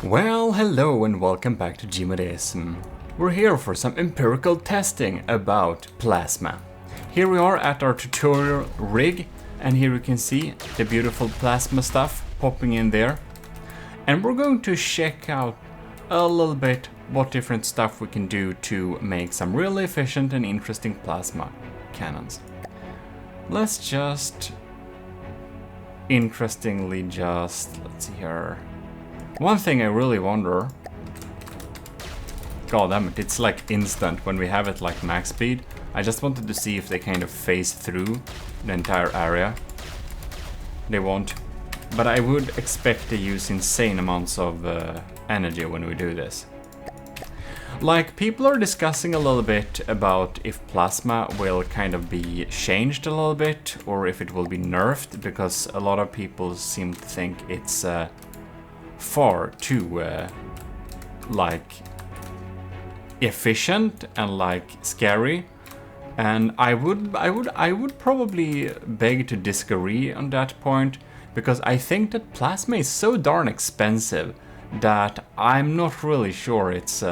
Well, hello and welcome back to Gmodism. We're here for some empirical testing about plasma. Here we are at our tutorial rig, and here you can see the beautiful plasma stuff popping in there. And we're going to check out a little bit what different stuff we can do to make some really efficient and interesting plasma cannons. Let's just let's see here. One thing I really wonder, god damn it, it's like instant when we have it like max speed. I just wanted to see if they kind of phase through the entire area. They won't, but I would expect to use insane amounts of energy when we do this. Like, people are discussing a little bit about if plasma will kind of be changed a little bit or if it will be nerfed, because a lot of people seem to think it's far too like efficient and like scary, and I would probably beg to disagree on that point, because I think that plasma is so darn expensive that I'm not really sure it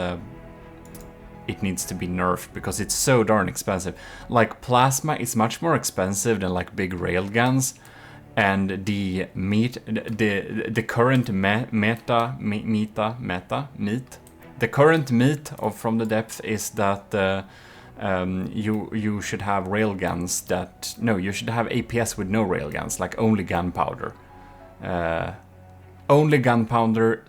needs to be nerfed, because it's so darn expensive. Like, plasma is much more expensive than like big railguns. And the current meat of From the Depth is that you should have railguns that you should have APS with no railguns, like only gunpowder, only gunpowder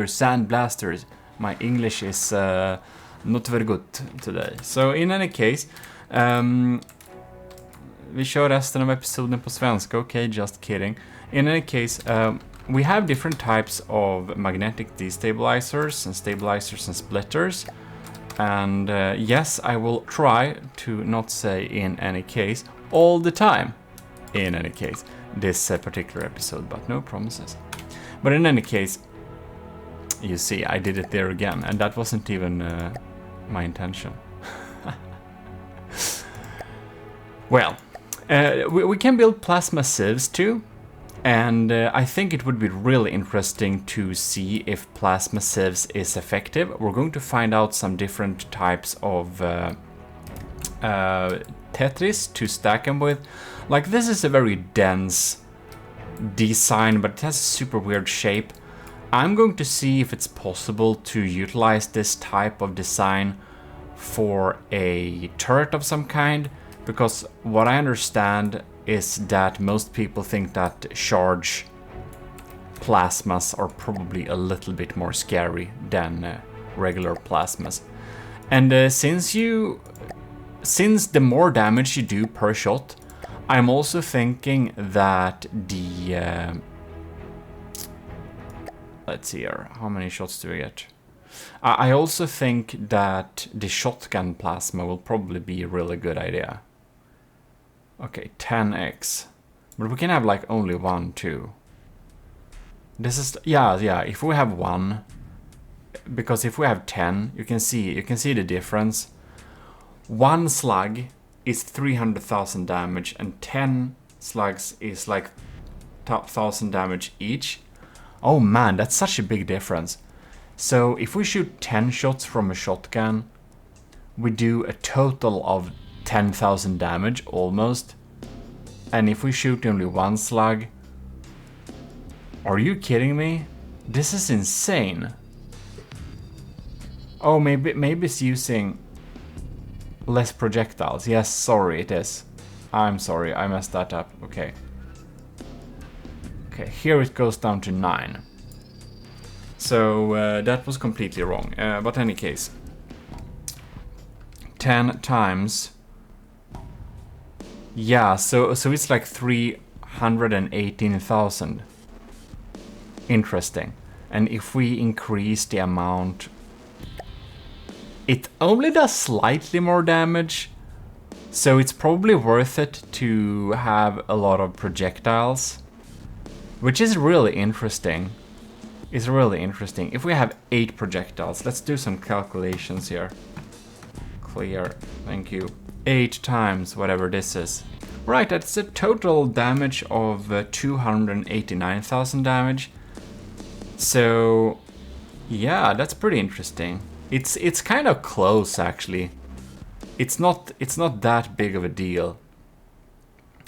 sandblasters. My English is not very good today. So in any case. Vi kör resten av episoden på svenska, okay, just kidding. In any case, we have different types of magnetic destabilizers and stabilizers and splitters. And yes, I will try to not say in any case all the time, in any case, this particular episode, but no promises. But in any case, you see, I did it there again, and that wasn't even my intention. Well, we can build plasma sieves too, and I think it would be really interesting to see if plasma sieves is effective. We're going to find out some different types of tetris to stack them with. Like, this is a very dense design, but it has a super weird shape. I'm going to see if it's possible to utilize this type of design for a turret of some kind. Because what I understand is that most people think that charge plasmas are probably a little bit more scary than regular plasmas. And since the more damage you do per shot, I'm also thinking that the let's see here, how many shots do we get? I also think that the shotgun plasma will probably be a really good idea. Okay, 10x. But we can have like only one too. This is yeah, if we have one, because if we have 10, you can see the difference. One slug is 300,000 damage and 10 slugs is like 1,000 damage each. Oh man, that's such a big difference. So if we shoot 10 shots from a shotgun, we do a total of 10,000 damage almost. And if we shoot only one slug, are you kidding me? This is insane. Oh, maybe it's using less projectiles. Yes, sorry, it is. I'm sorry, I messed that up. Okay. Okay, here it goes down to 9. So that was completely wrong. But in any case, 10 times. Yeah, so it's like 318,000. Interesting. And if we increase the amount, it only does slightly more damage. So it's probably worth it to have a lot of projectiles, which is really interesting. It's really interesting. If we have 8 projectiles, let's do some calculations here. Clear, thank you. 8 times whatever this is. Right, that's a total damage of 289,000 damage. So yeah, that's pretty interesting. It's kind of close actually. It's not that big of a deal.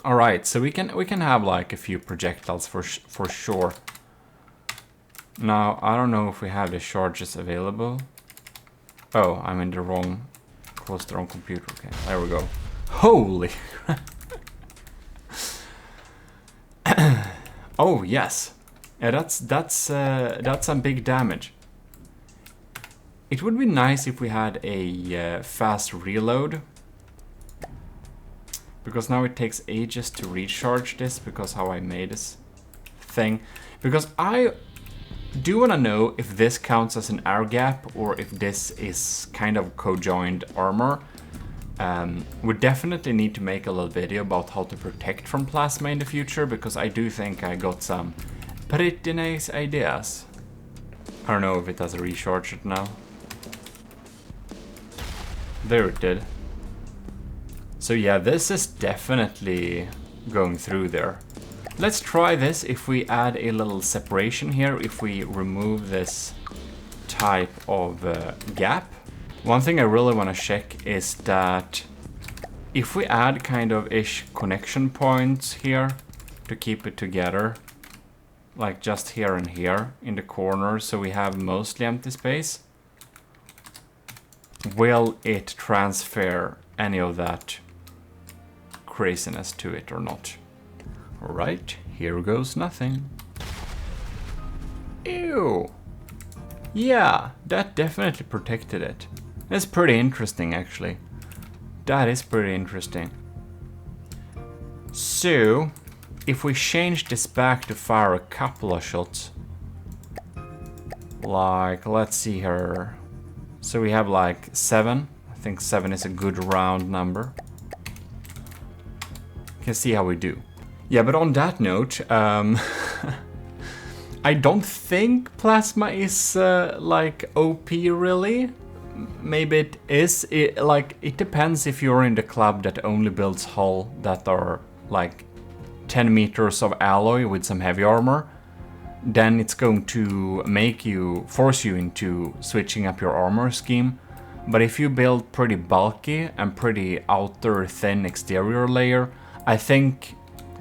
All right, so we can have like a few projectiles for sure. Now I don't know if we have the charges available. Oh, I'm in the wrong, close the wrong computer. Okay, there we go. Holy. Oh yes, yeah, that's some big damage. It would be nice if we had a fast reload, because now it takes ages to recharge this because how I made this thing. Because I do want to know if this counts as an air gap or if this is kind of co-joined armor. We definitely need to make a little video about how to protect from plasma in the future, because I do think I got some pretty nice ideas. I don't know if it has recharged now. There it did. So yeah, this is definitely going through there. Let's try this if we add a little separation here, if we remove this type of gap. One thing I really want to check is that if we add kind of ish connection points here to keep it together, like just here and here in the corner, so we have mostly empty space, will it transfer any of that craziness to it or not? Alright, here goes nothing. Ew! Yeah, that definitely protected it. That's pretty interesting actually. That is pretty interesting. So, if we change this back to fire a couple of shots, like, let's see here. So we have like 7. I think 7 is a good round number. Can see how we do. Yeah, but on that note, I don't think plasma is like OP really. Maybe it is. It depends if you're in the club that only builds hull that are like 10 meters of alloy with some heavy armor. Then it's going to force you into switching up your armor scheme. But if you build pretty bulky and pretty outer thin exterior layer, I think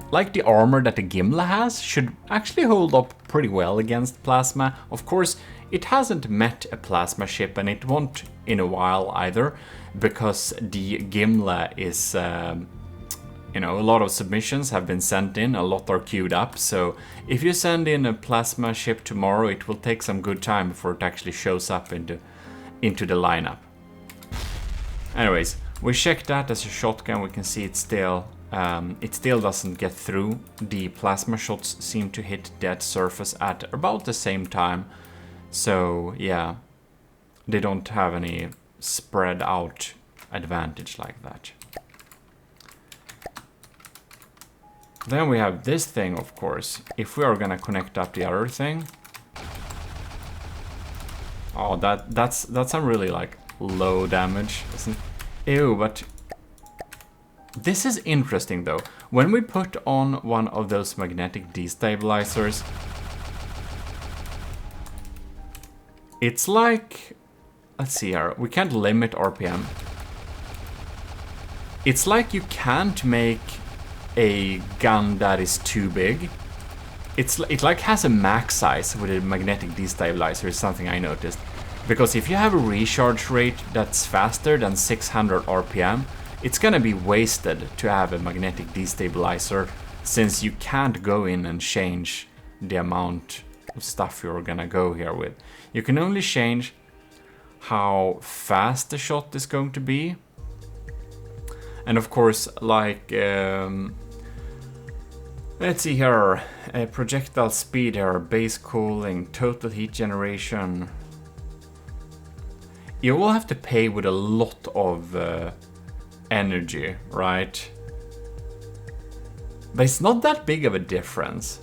like the armor that the Gimli has should actually hold up pretty well against plasma. Of course, it hasn't met a plasma ship, and it won't in a while either, because the Gimli is, you know, a lot of submissions have been sent in, a lot are queued up, so if you send in a plasma ship tomorrow, it will take some good time before it actually shows up into the lineup. Anyways, we checked that as a shotgun, we can see it still doesn't get through. The plasma shots seem to hit dead surface at about the same time. So yeah, they don't have any spread out advantage like that. Then we have this thing, of course. If we are gonna connect up the other thing. Oh, that's some really like low damage, isn't it? Ew, but this is interesting though. When we put on one of those magnetic destabilizers, it's like, let's see here, we can't limit RPM. It's like you can't make a gun that is too big. It like has a max size with a magnetic destabilizer, is something I noticed. Because if you have a recharge rate that's faster than 600 RPM, it's gonna be wasted to have a magnetic destabilizer, since you can't go in and change the amount of stuff you're gonna go here with. You can only change how fast the shot is going to be. And of course, like, let's see here, projectile speed here, base cooling, total heat generation. You will have to pay with a lot of energy, right? But it's not that big of a difference.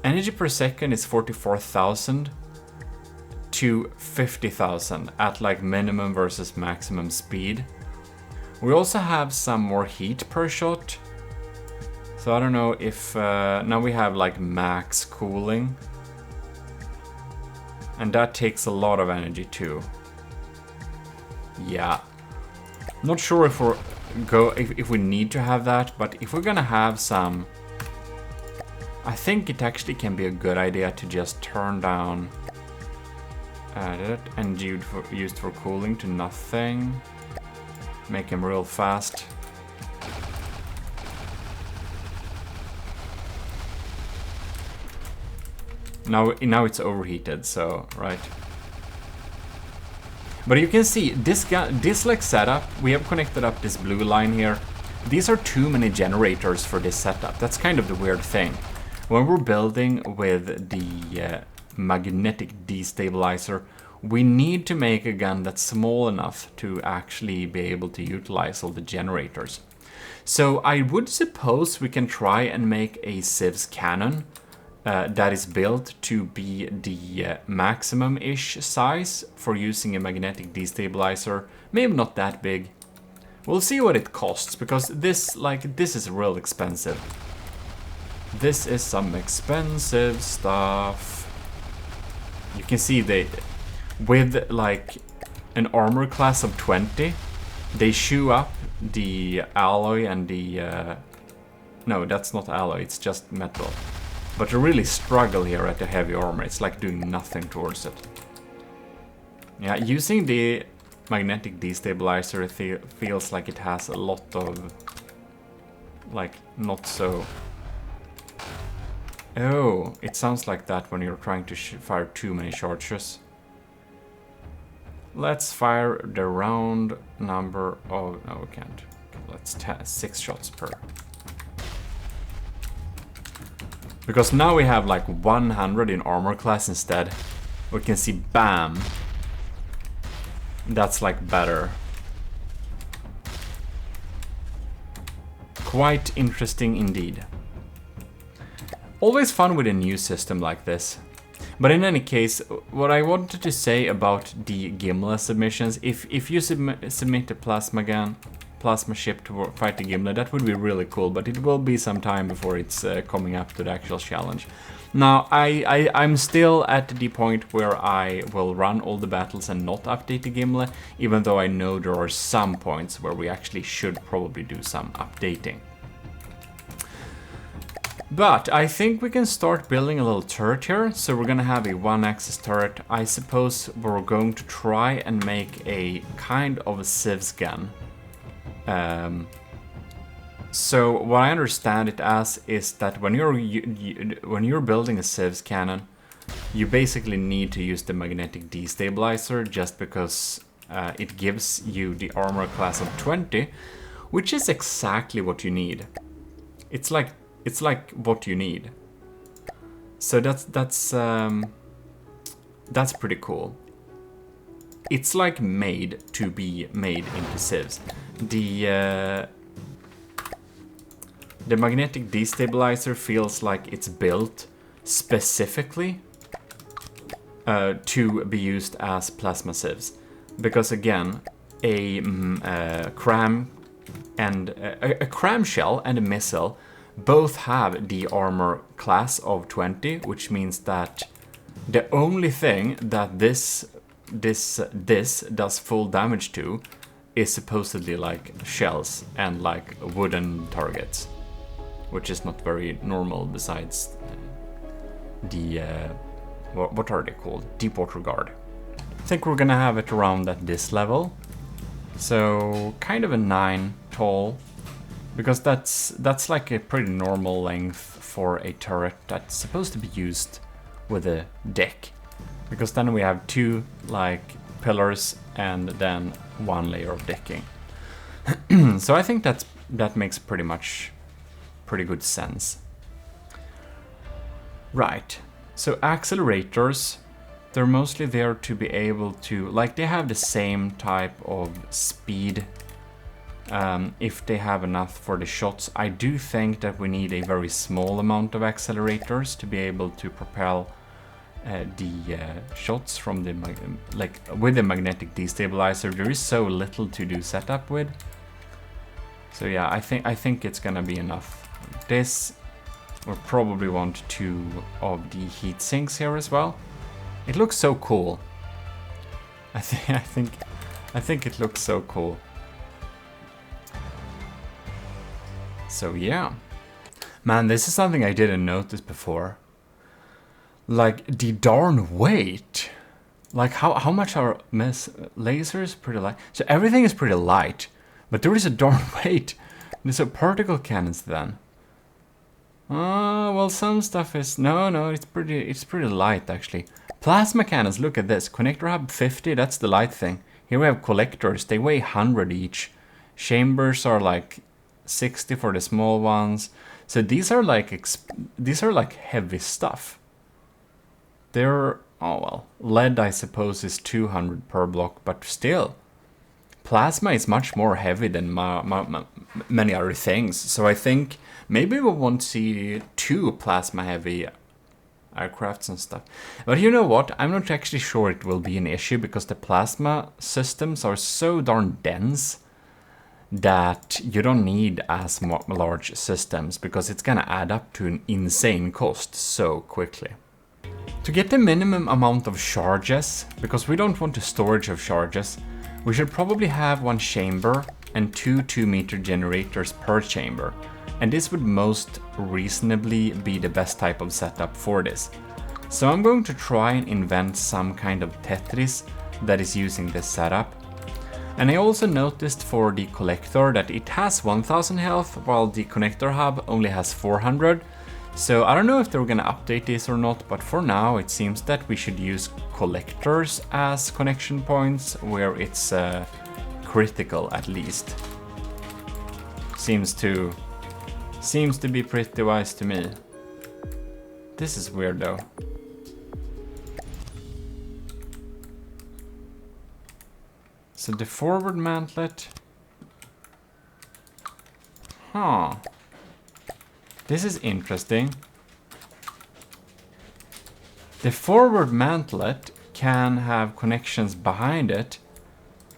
Energy per second is 44,000 to 50,000 at like minimum versus maximum speed. We also have some more heat per shot. So I don't know if now we have like max cooling. And that takes a lot of energy too. Yeah. Not sure if if we need to have that, but if we're gonna have some, I think it actually can be a good idea to just turn down and used for cooling to nothing. Make him real fast. Now it's overheated, so right. But you can see this like setup, we have connected up this blue line here. These are too many generators for this setup. That's kind of the weird thing. When we're building with the magnetic destabilizer, we need to make a gun that's small enough to actually be able to utilize all the generators. So I would suppose we can try and make a CIWS cannon that is built to be the maximum-ish size for using a magnetic destabilizer. Maybe not that big. We'll see what it costs, because this is real expensive. This is some expensive stuff. You can see with like an armor class of 20, they chew up the alloy and the... no, that's not alloy, it's just metal. But you really struggle here at the heavy armor. It's like doing nothing towards it. Yeah, using the magnetic destabilizer feels like it has a lot of... like, not so... Oh, it sounds like that when you're trying to fire too many charges. Let's fire the round number of... no, we can't. Let's test 6 shots per. Because now we have like 100 in armor class instead. We can see, bam. That's like better. Quite interesting indeed. Always fun with a new system like this. But in any case, what I wanted to say about the Gimli submissions, if you submit a plasma ship to fight the Gimli, that would be really cool, but it will be some time before it's coming up to the actual challenge. Now, I'm still at the point where I will run all the battles and not update the Gimli, even though I know there are some points where we actually should probably do some updating. But I think we can start building a little turret here. So we're gonna have a 1-axis turret. I suppose we're going to try and make a kind of a CIWS gun. So what I understand it as is that when you're building a CIWS cannon, you basically need to use the magnetic destabilizer just because it gives you the armor class of 20, which is exactly what you need. It's like what you need. So that's pretty cool. It's like made to be made into CIWS. The magnetic destabilizer feels like it's built specifically to be used as plasma CIWS. Because again, a cram shell and a missile both have the armor class of 20, which means that the only thing that this does full damage to is supposedly like shells and like wooden targets, which is not very normal besides the what are they called? Deep water guard. I think we're gonna have it around at this level, so kind of a 9 tall. Because that's like a pretty normal length for a turret that's supposed to be used with a deck. Because then we have 2 like pillars and then 1 layer of decking. So I think that makes pretty good sense. Right. So accelerators, they're mostly there to be able to, like, they have the same type of speed. If they have enough for the shots. I do think that we need a very small amount of accelerators to be able to propel the shots from the with the magnetic destabilizer. There is so little to do setup with. So yeah, I think it's gonna be enough. This we'll probably want 2 of the heat sinks here as well. It looks so cool. I think it looks so cool. So yeah. Man, this is something I didn't notice before. Like, the darn weight. Like, how much are lasers? Pretty light. So everything is pretty light. But there is a darn weight. There's a particle cannons then. Well, some stuff is... No, it's pretty light, actually. Plasma cannons, look at this. Connector hub 50, that's the light thing. Here we have collectors, they weigh 100 each. Chambers are like 60 for the small ones. So these are like heavy stuff. They're... Oh well, lead I suppose is 200 per block, but still. Plasma is much more heavy than many other things. So I think maybe we won't see 2 plasma heavy aircrafts and stuff. But you know what? I'm not actually sure it will be an issue because the plasma systems are so darn dense that you don't need as large systems because it's gonna add up to an insane cost so quickly. To get the minimum amount of charges, because we don't want a storage of charges, we should probably have 1 chamber and 2 2-meter generators per chamber. And this would most reasonably be the best type of setup for this. So I'm going to try and invent some kind of tetris that is using this setup. And I also noticed for the collector that it has 1000 health while the connector hub only has 400. So I don't know if they're gonna update this or not, but for now it seems that we should use collectors as connection points where it's critical at least. Seems to be pretty wise to me. This is weird though. So the forward mantlet. Huh. This is interesting. The forward mantlet can have connections behind it,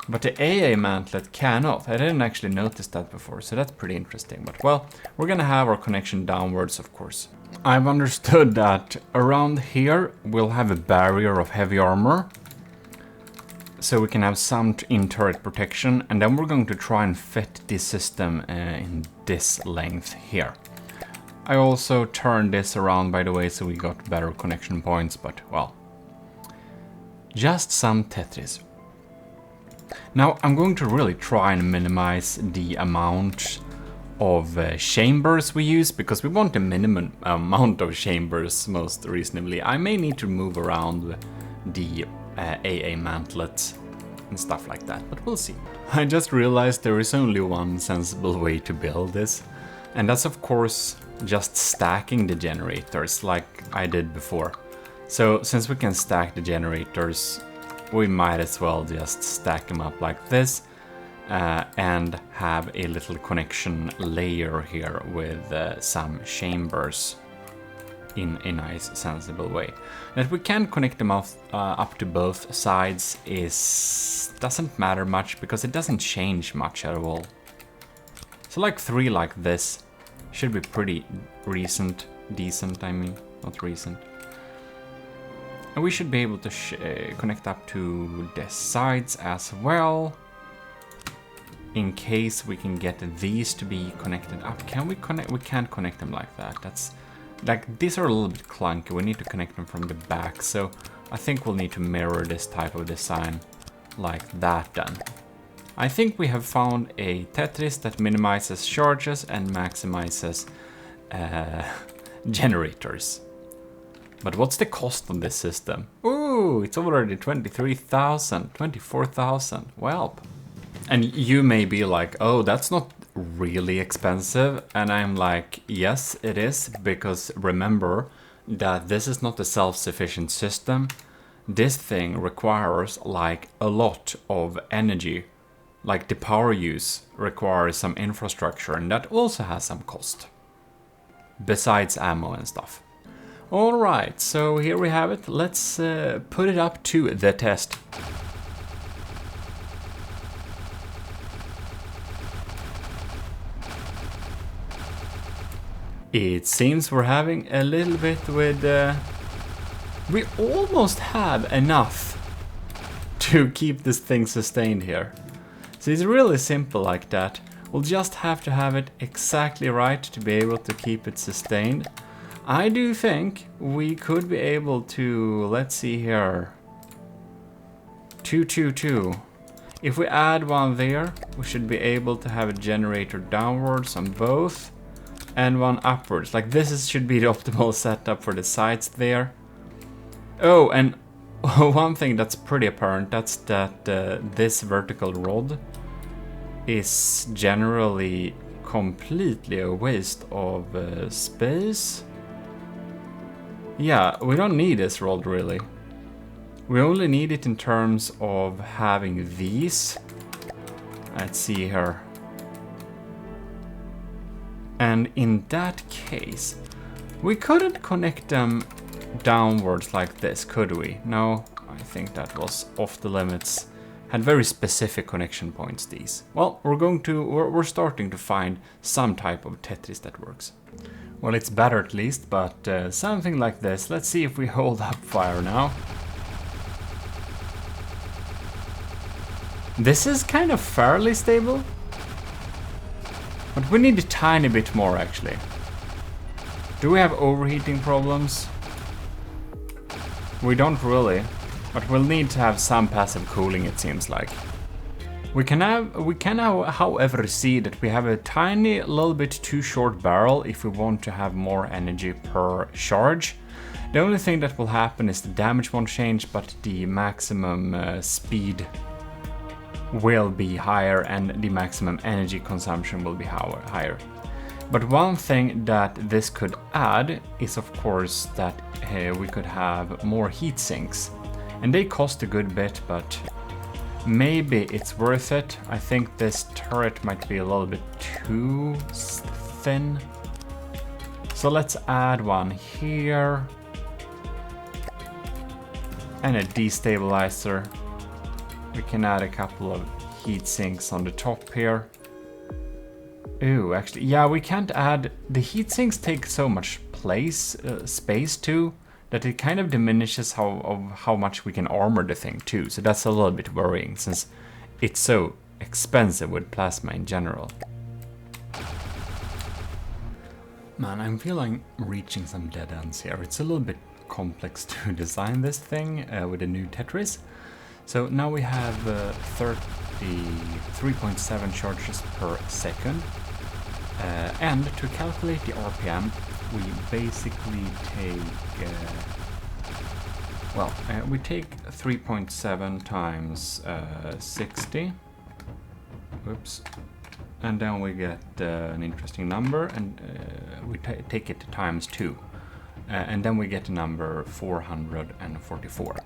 but the AA mantlet cannot. I didn't actually notice that before, so that's pretty interesting. But well, we're gonna have our connection downwards, of course. I've understood that around here we'll have a barrier of heavy armor, so we can have some in-turret protection, and then we're going to try and fit this system in this length here. I also turned this around, by the way, so we got better connection points, but well, just some Tetris. Now I'm going to really try and minimize the amount of chambers we use, because we want the minimum amount of chambers most reasonably. I may need to move around the AA mantlets and stuff like that, but we'll see. I just realized there is only one sensible way to build this, and that's of course just stacking the generators like I did before. So since we can stack the generators, we might as well just stack them up like this and have a little connection layer here with some chambers in a nice sensible way. That we can connect them up to both sides doesn't matter much because it doesn't change much at all. So like 3 like this should be pretty decent, I mean, not recent. And we should be able to connect up to the sides as well, in case we can get these to be connected up. Can we connect? We can't connect them like that. That's like, these are a little bit clunky. We need to connect them from the back, so I think we'll need to mirror this type of design like that then. I think we have found a Tetris that minimizes charges and maximizes generators. But what's the cost on this system? Ooh, it's already 23,000, 24,000. Well, and you may be like, oh, that's not really expensive. And I'm like, yes, it is, because remember that this is not a self-sufficient system. This thing requires like a lot of energy. Like the power use requires some infrastructure, and that also has some cost. Besides ammo and stuff. Alright, so here we have it. Let's put it up to the test. It seems we're having a little bit with We almost have enough to keep this thing sustained here. So it's really simple like that. We'll just have to have it exactly right to be able to keep it sustained. I do think we could be able to, let's see here, 2, 2, 2. If we add one there, we should be able to have a generator downwards on both and one upwards. Like this should be the optimal setup for the sides there. Oh, and one thing that's pretty apparent, that's that this vertical rod is generally completely a waste of space. Yeah, we don't need this rod really. We only need it in terms of having these. Let's see here. And in that case, we couldn't connect them downwards like this, could we? No, I think that was off the limits. Had very specific connection points, these. Well, we're starting to find some type of Tetris that works. Well, it's better at least, but something like this. Let's see if we hold up fire now. This is kind of fairly stable, but we need a tiny bit more actually. Do we have overheating problems? We don't really, but we'll need to have some passive cooling, it seems like. We can however see that we have a tiny little bit too short barrel if we want to have more energy per charge. The only thing that will happen is the damage won't change, but the maximum speed will be higher and the maximum energy consumption will be higher. But one thing that this could add is of course that we could have more heat sinks. And they cost a good bit, but maybe it's worth it. I think this turret might be a little bit too thin. So let's add one here. And a destabilizer. We can add a couple of heat sinks on the top here. Ooh, actually, yeah, we can't add... The heat sinks take so much space too, that it kind of diminishes how much we can armor the thing too. So that's a little bit worrying, since it's so expensive with plasma in general. Man, I'm feeling3reaching some dead ends here. It's a little bit complex to design this thing with a new Tetris. So now we have 33.7 charges per second. And to calculate the RPM, we basically take, we take 3.7 times 60. Whoops. And then we get an interesting number, and we take it times 2. And then we get a number 444.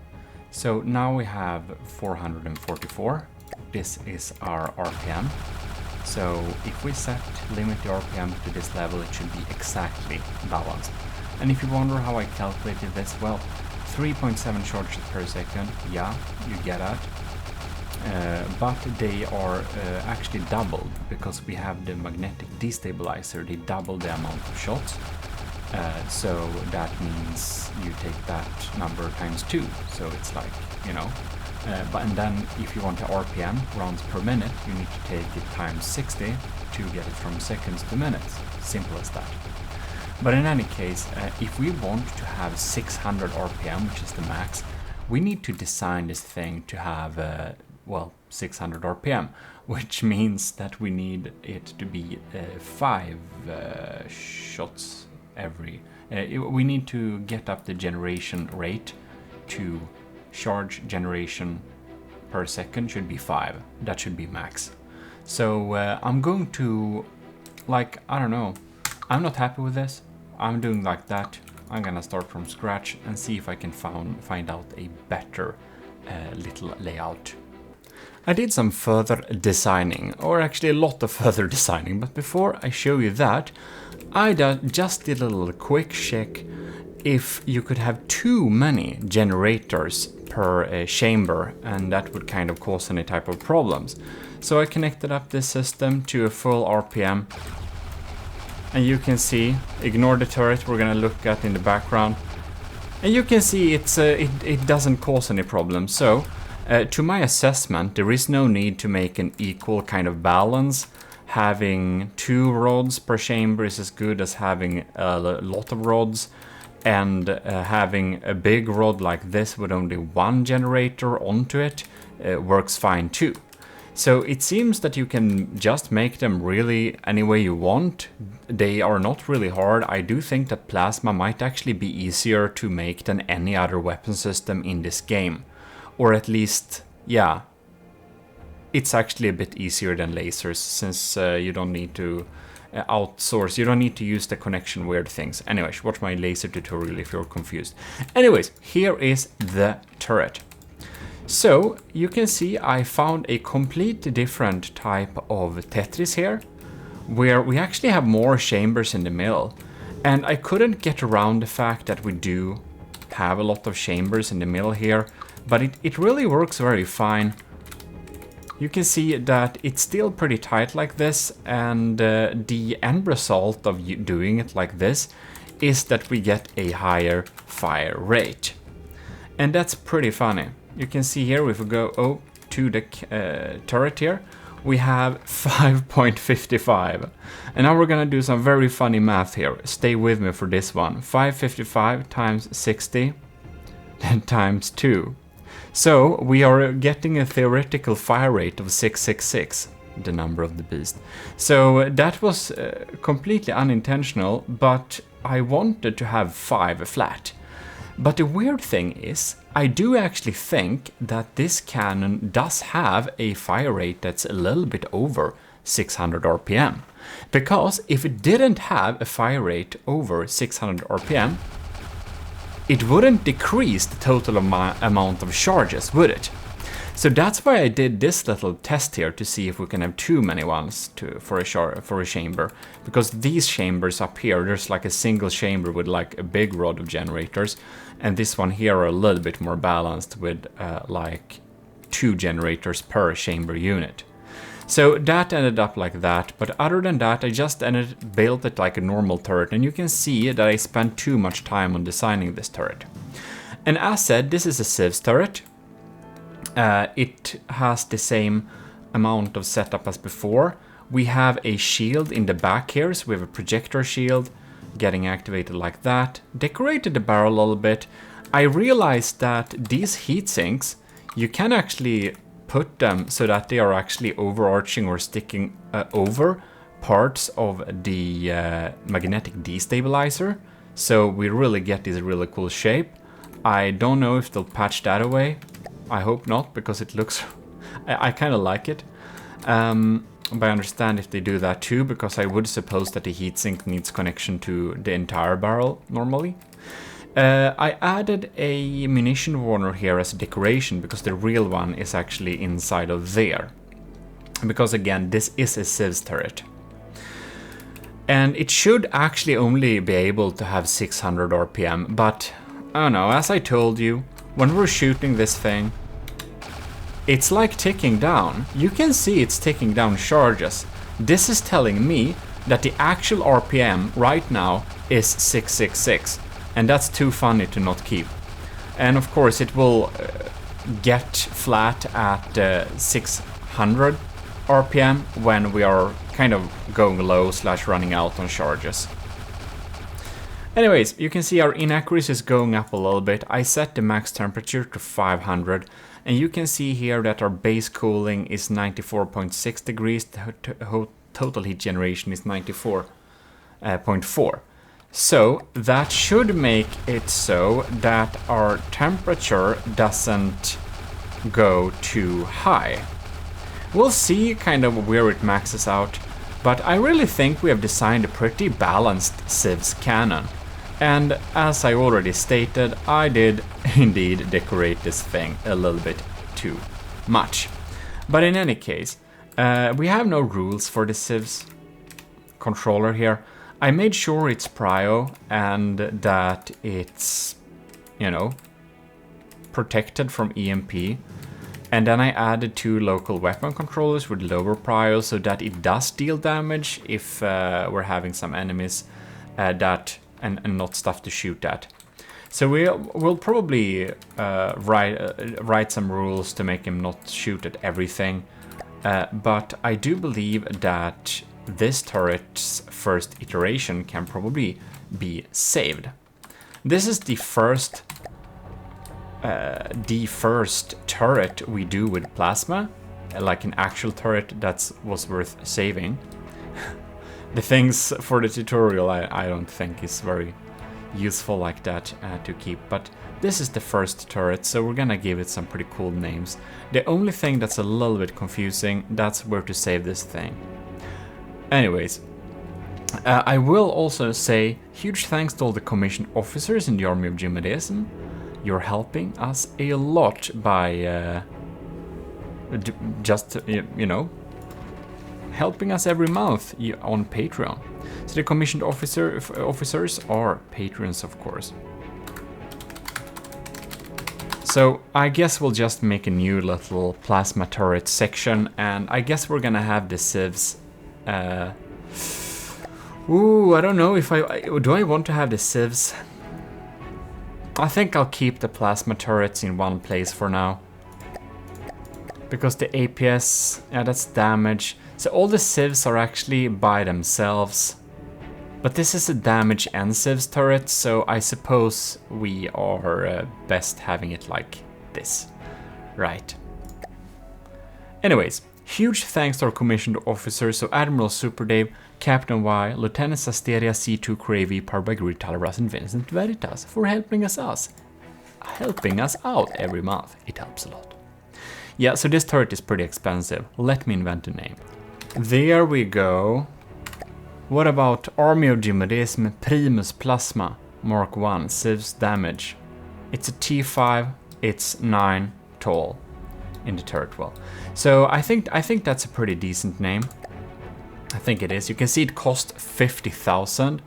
So now we have 444. This is our RPM. So if we limit the RPM to this level, it should be exactly balanced. And if you wonder how I calculated this, well, 3.7 charges per second, yeah, you get that. But they are actually doubled, because we have the magnetic destabilizer. They double the amount of shots. So that means you take that number times 2. So it's like, you know, and then if you want the RPM, rounds per minute, you need to take it times 60 to get it from seconds to minutes. Simple as that. But in any case, if we want to have 600 RPM, which is the max, we need to design this thing to have, 600 RPM, which means that we need it to be 5 shots every... we need to get up the generation rate to charge generation per second should be 5. That should be max. So I'm going to, like, I don't know, I'm not happy with this. I'm doing like that. I'm gonna start from scratch and see if I can find out a better little layout. I did some further designing, or actually a lot of further designing, but before I show you that, I just did a little quick check if you could have too many generators per chamber, and that would kind of cause any type of problems. So I connected up this system to a full RPM, and you can see, ignore the turret we're gonna look at in the background, And you can see it doesn't cause any problems. So, to my assessment, there is no need to make an equal kind of balance. Having 2 rods per chamber is as good as having a lot of rods. And having a big rod like this with only 1 generator onto it works fine too. So it seems that you can just make them really any way you want. They are not really hard. I do think that plasma might actually be easier to make than any other weapon system in this game. Or at least, yeah, it's actually a bit easier than lasers, since you don't need to outsource, you don't need to use the connection weird things. Anyways, watch my laser tutorial if you're confused. Anyways, here is the turret. So, you can see I found a completely different type of tetris here, where we actually have more chambers in the middle. And I couldn't get around the fact that we do have a lot of chambers in the middle here, but it really works very fine. You can see that it's still pretty tight like this, and the end result of doing it like this is that we get a higher fire rate. And that's pretty funny. You can see here, if we go to the turret here, we have 5.55. And now we're gonna do some very funny math here. Stay with me for this one. 555 times 60 times 2. So we are getting a theoretical fire rate of 666, the number of the beast. So that was completely unintentional, but I wanted to have 5 flat. But the weird thing is, I do actually think that this cannon does have a fire rate that's a little bit over 600 RPM. Because if it didn't have a fire rate over 600 RPM, it wouldn't decrease the total amount of charges, would it? So that's why I did this little test here to see if we can have too many ones for a chamber. Because these chambers up here, there's like a single chamber with like a big rod of generators. And this one here are a little bit more balanced with like 2 generators per chamber unit. So that ended up like that, but other than that, I just built it like a normal turret, and you can see that I spent too much time on designing this turret. And as said, this is a CIWS turret. It has the same amount of setup as before. We have a shield in the back here, so we have a projector shield getting activated like that. Decorated the barrel a little bit. I realized that these heat sinks, you can actually put them so that they are actually overarching or sticking over parts of the magnetic destabilizer. So we really get this really cool shape. I don't know if they'll patch that away. I hope not, because it looks... I kind of like it. But I understand if they do that too, because I would suppose that the heatsink needs connection to the entire barrel normally. I added a munition warner here as a decoration, because the real one is actually inside of there. Because again, this is a CIWS turret. And it should actually only be able to have 600 RPM, but I don't know, as I told you, when we're shooting this thing, it's like ticking down. You can see it's ticking down charges. This is telling me that the actual RPM right now is 666. And that's too funny to not keep. And of course it will get flat at 600 RPM when we are kind of going low / running out on charges. Anyways, you can see our inaccuracy is going up a little bit. I set the max temperature to 500, and you can see here that our base cooling is 94.6 degrees, the total heat generation is 94.4. So that should make it so that our temperature doesn't go too high. We'll see kind of where it maxes out, but I really think we have designed a pretty balanced CIWS cannon. And as I already stated, I did indeed decorate this thing a little bit too much. But in any case, we have no rules for the CIWS controller here. I made sure it's prio and that it's, you know, protected from EMP. And then I added 2 local weapon controllers with lower prio so that it does deal damage if we're having some enemies and not stuff to shoot at. So we'll probably write some rules to make him not shoot at everything. But I do believe that this turret's first iteration can probably be saved. This is the first turret we do with plasma, like an actual turret that was worth saving. The things for the tutorial I don't think is very useful like that to keep, but this is the first turret, so we're gonna give it some pretty cool names. The only thing that's a little bit confusing, that's where to save this thing. Anyways, I will also say huge thanks to all the commissioned officers in the army of Gmodism. You're helping us a lot by just, you know, helping us every month on Patreon. So the commissioned officers are patrons, of course. So I guess we'll just make a new little plasma turret section, and I guess we're gonna have the civs. Ooh, I don't know if do I want to have the civs. I think I'll keep the plasma turrets in one place for now. Because the APS, yeah, that's damage. So all the civs are actually by themselves. But this is a damage and civs turret, so I suppose we are best having it like this. Right. Anyways, huge thanks to our commissioned officers, so Admiral Super Dave, Captain Y, Lieutenant Asteria, C2 Cravey, Parbagri, Talras, and Vincent Veritas for helping us out every month. It helps a lot. Yeah, so this turret is pretty expensive. Let me invent a name. There we go. What about Army of Gmodism Primus Plasma Mark 1 Civs Damage? It's a T5, it's 9 tall in the turret well. So I think that's a pretty decent name. I think it is. You can see it cost 50,000.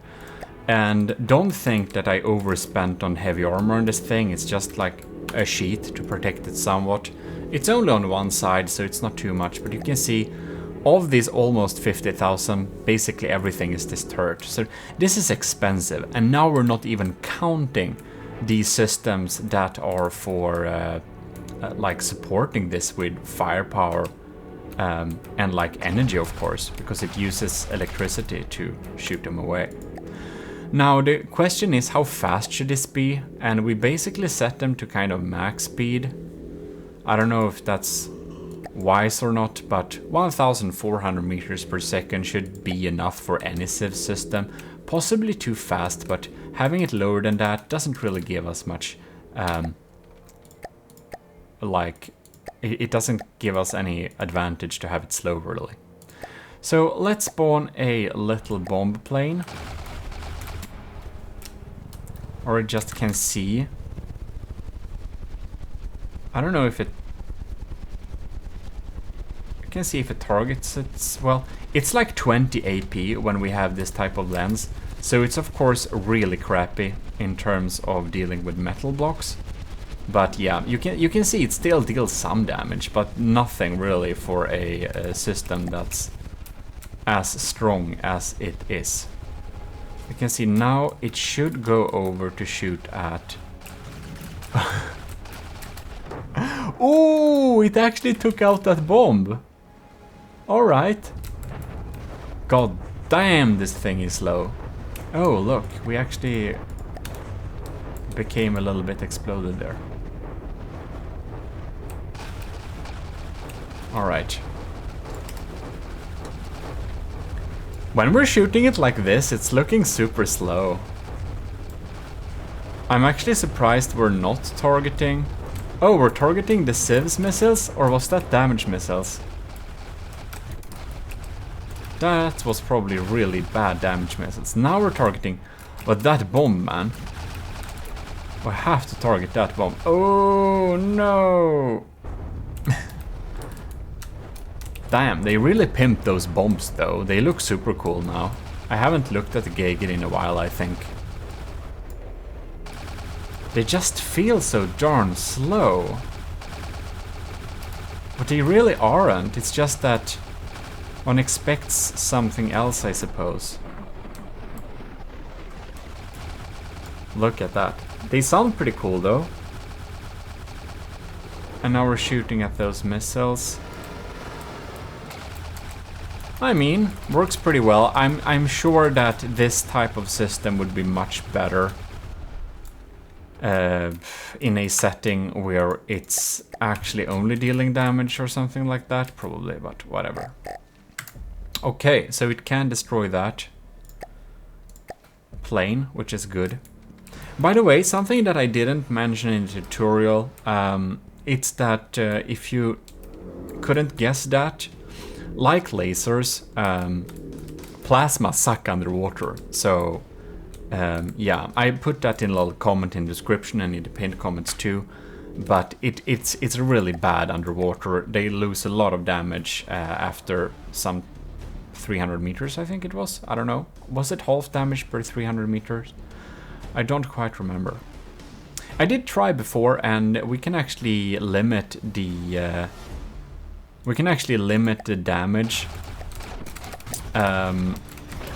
And don't think that I overspent on heavy armor on this thing. It's just like a sheet to protect it somewhat. It's only on one side, so it's not too much, but you can see of these almost 50,000, basically everything is this turret. So this is expensive, and now we're not even counting these systems that are for like supporting this with firepower and like energy, of course, because it uses electricity to shoot them away. Now the question is, how fast should this be? And we basically set them to kind of max speed. I don't know if that's wise or not, but 1,400 meters per second should be enough for any civ system. Possibly too fast, but having it lower than that doesn't really give us much, it doesn't give us any advantage to have it slow, really. So let's spawn a little bomb plane. Or it just can see. I don't know if it... I can see if it targets it. Well, it's like 20 AP when we have this type of lens. So it's of course really crappy in terms of dealing with metal blocks. But yeah, you can see it still deals some damage, but nothing really for a system that's as strong as it is. You can see now it should go over to shoot at... Ooh, it actually took out that bomb. Alright. God damn, this thing is slow. Oh, look, we actually became a little bit exploded there. Alright. When we're shooting it like this, it's looking super slow. I'm actually surprised we're not targeting... Oh, we're targeting the CIWS missiles? Or was that damage missiles? That was probably really bad damage missiles. Now we're targeting... But that bomb, man. I have to target that bomb. Oh, no! Damn, they really pimped those bombs though. They look super cool now. I haven't looked at the Gagit in a while, I think. They just feel so darn slow. But they really aren't. It's just that one expects something else, I suppose. Look at that. They sound pretty cool though. And now we're shooting at those missiles. I mean, works pretty well. I'm sure that this type of system would be much better in a setting where it's actually only dealing damage or something like that, probably, but whatever. Okay, so it can destroy that plane, which is good. By the way, something that I didn't mention in the tutorial, it's that if you couldn't guess that, like lasers, plasma suck underwater. So yeah, I put that in a little comment in the description and in the pinned comments too. But it's really bad underwater. They lose a lot of damage after some 300 meters, I think it was. I don't know. Was it half damage per 300 meters? I don't quite remember. I did try before, and we can actually limit the damage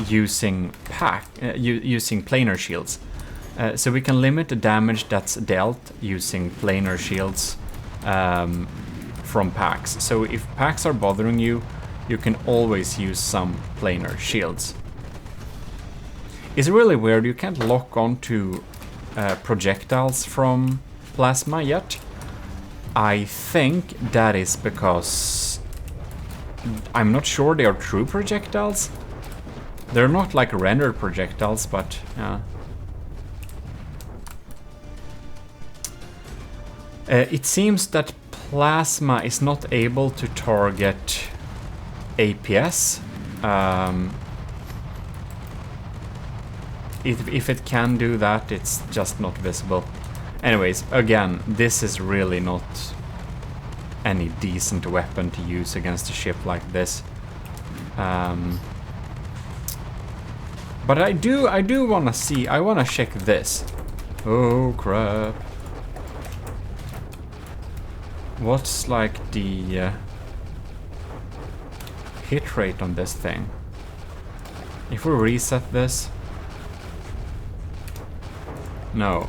using using planar shields. So we can limit the damage that's dealt using planar shields from packs. So if packs are bothering you, you can always use some planar shields. It's really weird, you can't lock onto projectiles from plasma yet. I think that is because I'm not sure they are true projectiles. They're not like rendered projectiles, but yeah. It seems that plasma is not able to target APS. If it can do that, it's just not visible. Anyways, again, this is really not any decent weapon to use against a ship like this. But I do want to see. I want to check this. Oh crap! What's like the hit rate on this thing? If we reset this. No.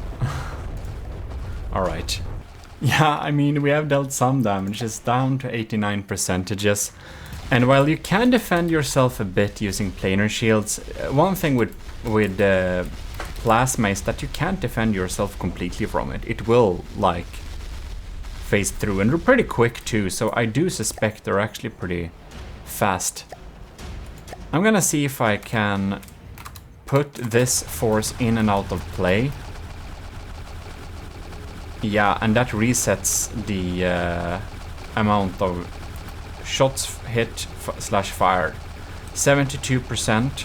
Alright. Yeah, I mean, we have dealt some damage. It's down to 89%. And while you can defend yourself a bit using planar shields, one thing with plasma is that you can't defend yourself completely from it. It will, like, phase through. And they're pretty quick, too, so I do suspect they're actually pretty fast. I'm gonna see if I can put this force in and out of play. Yeah, and that resets the amount of shots hit slash fired. 72%.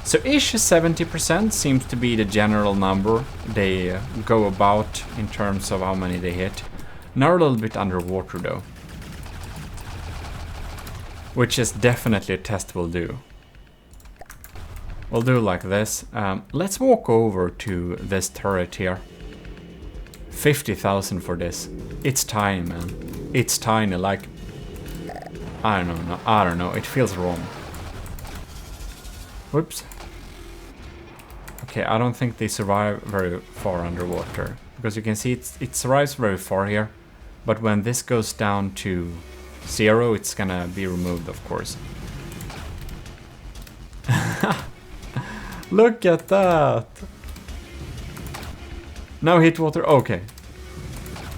So ish 70% seems to be the general number they go about in terms of how many they hit. Now a little bit underwater though. Which is definitely a test we'll do. We'll do like this. Let's walk over to this turret here. 50,000 for this. It's tiny, man. It's tiny, like... I don't know. It feels wrong. Whoops. Okay, I don't think they survive very far underwater. Because you can see it survives very far here. But when this goes down to 0, it's gonna be removed, of course. Look at that! Now hit water. Okay.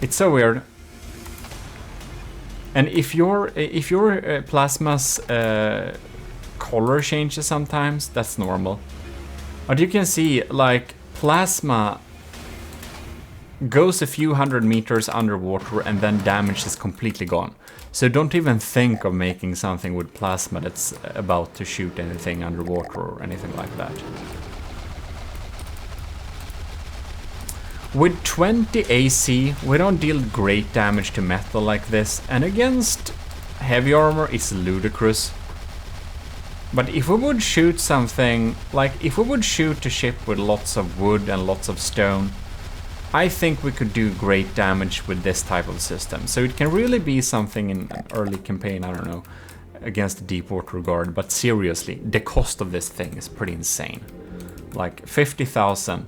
It's so weird. And if your plasma's color changes sometimes, that's normal. But you can see, like, plasma goes a few hundred meters underwater and then damage is completely gone. So don't even think of making something with plasma that's about to shoot anything underwater or anything like that. With 20 AC, we don't deal great damage to metal like this, and against heavy armor it's ludicrous. But if we would shoot something, like if we would shoot a ship with lots of wood and lots of stone, I think we could do great damage with this type of system. So it can really be something in an early campaign, I don't know, against the Deepwater Guard. But seriously, the cost of this thing is pretty insane. Like 50,000.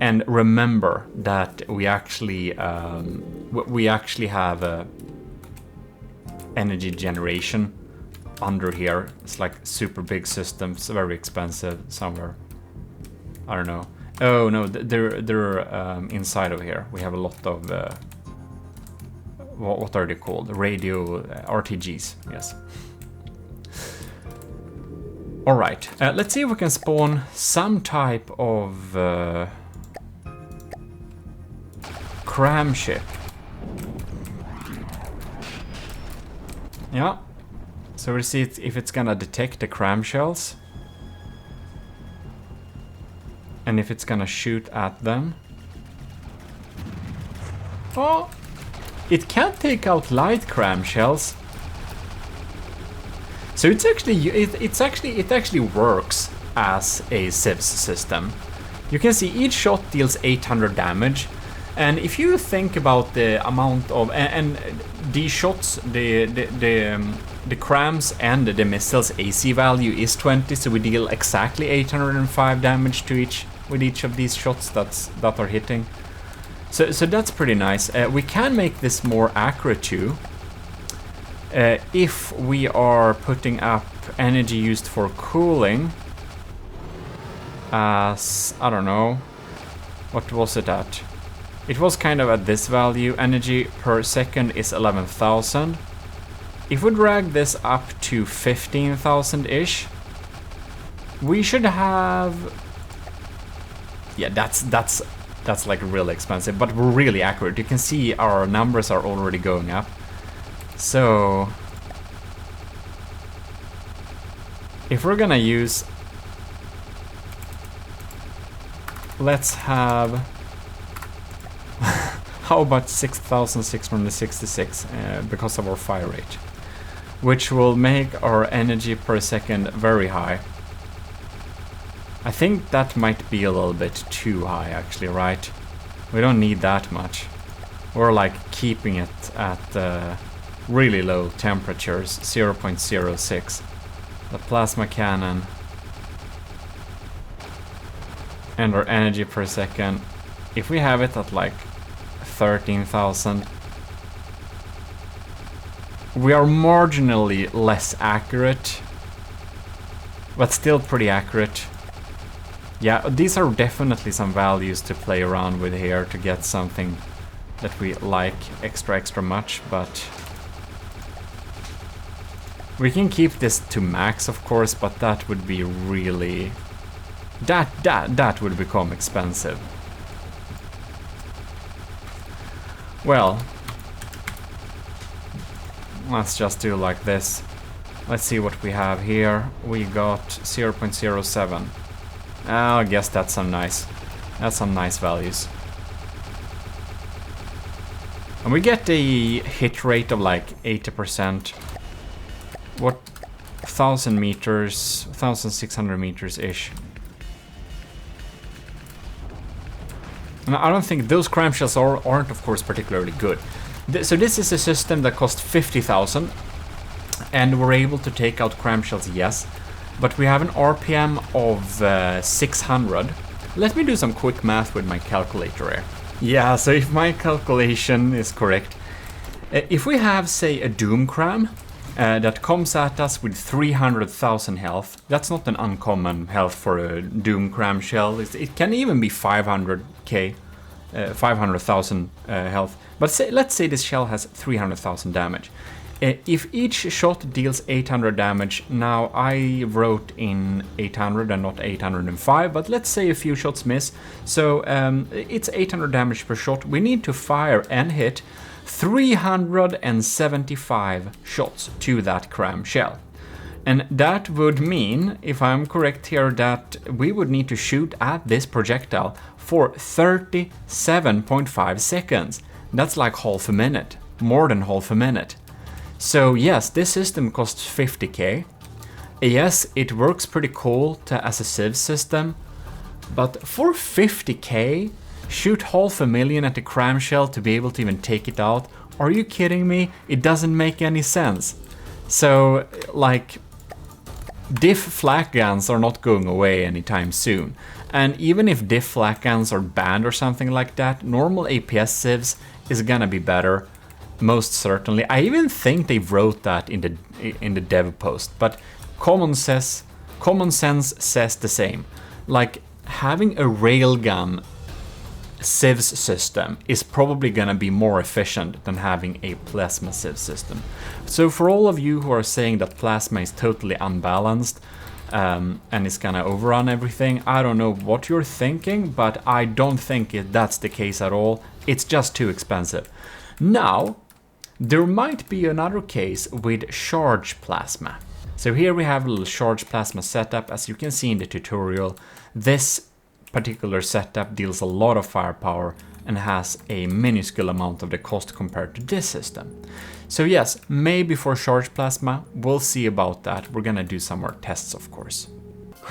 And remember that we actually have energy generation under here. It's like super big systems, very expensive somewhere. I don't know. Oh no, they're inside of here. We have a lot of what are they called? Radio RTGs. Yes. All right. Let's see if we can spawn some type of cram ship. Yeah. So we'll see if it's gonna detect the cram shells. And if it's gonna shoot at them. Oh! It can't take out light cram shells. So it actually works as a CIWS system. You can see each shot deals 800 damage. And if you think about the amount of and these shots, the crams and the missiles AC value is 20, so we deal exactly 805 damage to each of these shots that are hitting. So that's pretty nice. We can make this more accurate too. If we are putting up energy used for cooling as, I don't know, what was it at? It was kind of at this value. Energy per second is 11,000. If we drag this up to 15,000-ish, we should have... Yeah, that's like really expensive, but we're really accurate. You can see our numbers are already going up. So if we're gonna use, let's have how about 6,666 because of our fire rate, which will make our energy per second very high. I think that might be a little bit too high actually, right? We don't need that much. We're like keeping it at really low temperatures, 0.06. The plasma cannon and our energy per second, if we have it at like 13,000, we are marginally less accurate, but still pretty accurate. Yeah, these are definitely some values to play around with here to get something that we like extra much, but we can keep this to max, of course, but that would be really... That would become expensive. Well, let's just do like this. Let's see what we have here. We got 0.07. I guess that's some nice values. And we get a hit rate of like 80%. What, 1,000 meters, 1,600 meters-ish. And I don't think those cram shells aren't of course particularly good. So this is a system that costs 50,000, and we're able to take out cram shells, yes, but we have an RPM of 600. Let me do some quick math with my calculator here. Yeah, so if my calculation is correct, if we have, say, a Doom cram that comes at us with 300,000 health, that's not an uncommon health for a Doom cram shell. It can even be 500k, 500,000 health. But let's say this shell has 300,000 damage. If each shot deals 800 damage, now I wrote in 800 and not 805, but let's say a few shots miss, so it's 800 damage per shot. We need to fire and hit 375 shots to that cram shell. And that would mean, if I'm correct here, that we would need to shoot at this projectile for 37.5 seconds. That's like half a minute, more than half a minute. So yes, this system costs 50k. Yes, it works pretty cool as a CIWS system, but for 50k, shoot 500,000 at the cram shell to be able to even take it out? Are you kidding me? It doesn't make any sense. So, like, diff flak guns are not going away anytime soon. And even if diff flagons are banned or something like that, normal APS civs is gonna be better, most certainly. I even think they wrote that in the dev post, but common sense says the same. Like, having a railgun civs system is probably gonna be more efficient than having a plasma civ system. So for all of you who are saying that plasma is totally unbalanced and it's gonna overrun everything, I don't know what you're thinking, but I don't think that's the case at all. It's just too expensive. Now, there might be another case with charge plasma. So here we have a little charge plasma setup. As you can see in the tutorial, this particular setup deals a lot of firepower and has a minuscule amount of the cost compared to this system. So yes, maybe for charge plasma, we'll see about that. We're gonna do some more tests, of course.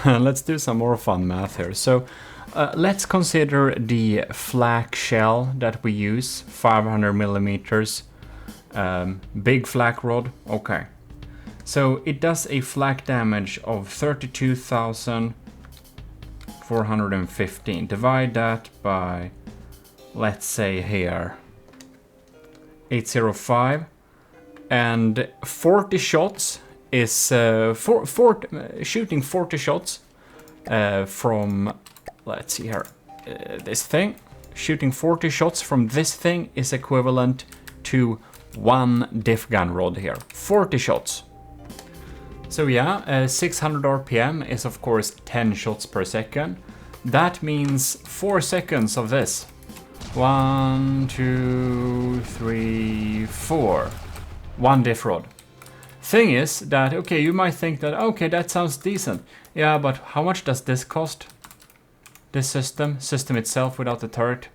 Let's do some more fun math here. So let's consider the flak shell that we use, 500 millimeters, big flak rod. Okay, so it does a flak damage of 32,415. Divide that by, let's say here, 805, and 40 shots is shooting 40 shots from, let's see here, this thing. Shooting 40 shots from this thing is equivalent to 1 diff gun rod here. 40 shots. So yeah, 600 RPM is of course 10 shots per second. That means 4 seconds of this. 1, 2, 3, 4. 1 diff rod. Thing is that, okay, you might think that, okay, that sounds decent. Yeah, but how much does this cost? This system itself without the turret,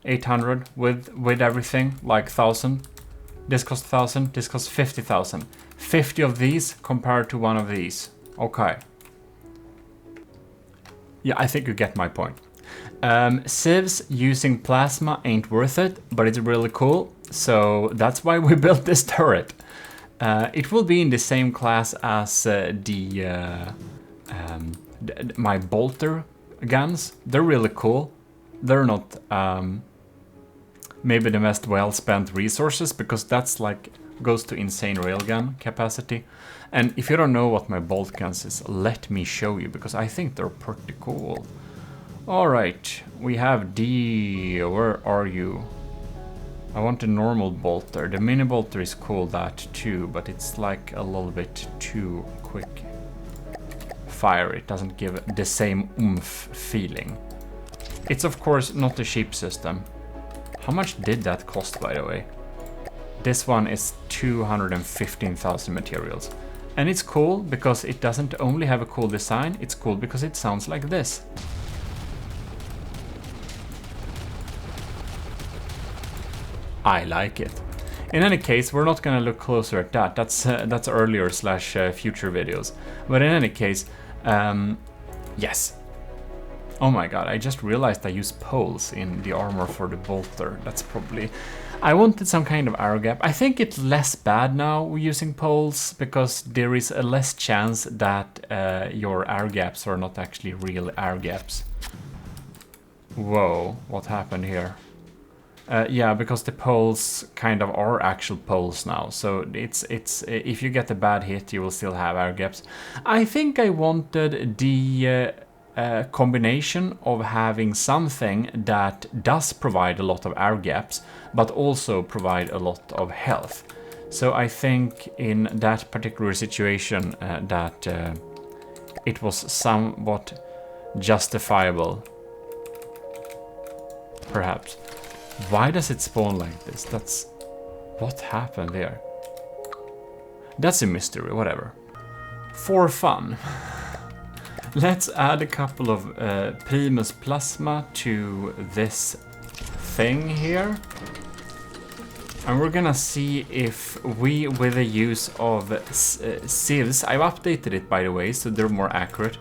800, with everything, like 1,000. This costs 1,000, this costs 50,000. 50 of these compared to 1 of these. Okay. Yeah, I think you get my point. Civs using plasma ain't worth it, but it's really cool. So that's why we built this turret. It will be in the same class as my bolter guns. They're really cool. They're not maybe the most well-spent resources, because that's like goes to insane railgun capacity. And if you don't know what my bolt guns is, let me show you, because I think they're pretty cool. All right, we have D. Where are you? I want a normal bolter. The mini bolter is cool, that too, but it's like a little bit too quick fire. It doesn't give the same oomph feeling. It's of course not a cheap system. How much did that cost, by the way? This one is 215,000 materials. And it's cool because it doesn't only have a cool design, it's cool because it sounds like this. I like it. In any case, we're not gonna look closer at that. That's earlier / future videos. But in any case, yes. Oh my god, I just realized I used poles in the armor for the bolter. That's probably... I wanted some kind of air gap. I think it's less bad now using poles, because there is a less chance that your air gaps are not actually real air gaps. Whoa, what happened here? Yeah, because the poles kind of are actual poles now, so it's if you get a bad hit, you will still have air gaps. I think I wanted the combination of having something that does provide a lot of air gaps, but also provide a lot of health. So I think in that particular situation that it was somewhat justifiable, perhaps. Why does it spawn like this? That's... what happened there? That's a mystery, whatever. For fun, let's add a couple of Primus Plasma to this thing here. And we're gonna see if we, with the use of civs, I've updated it by the way, so they're more accurate.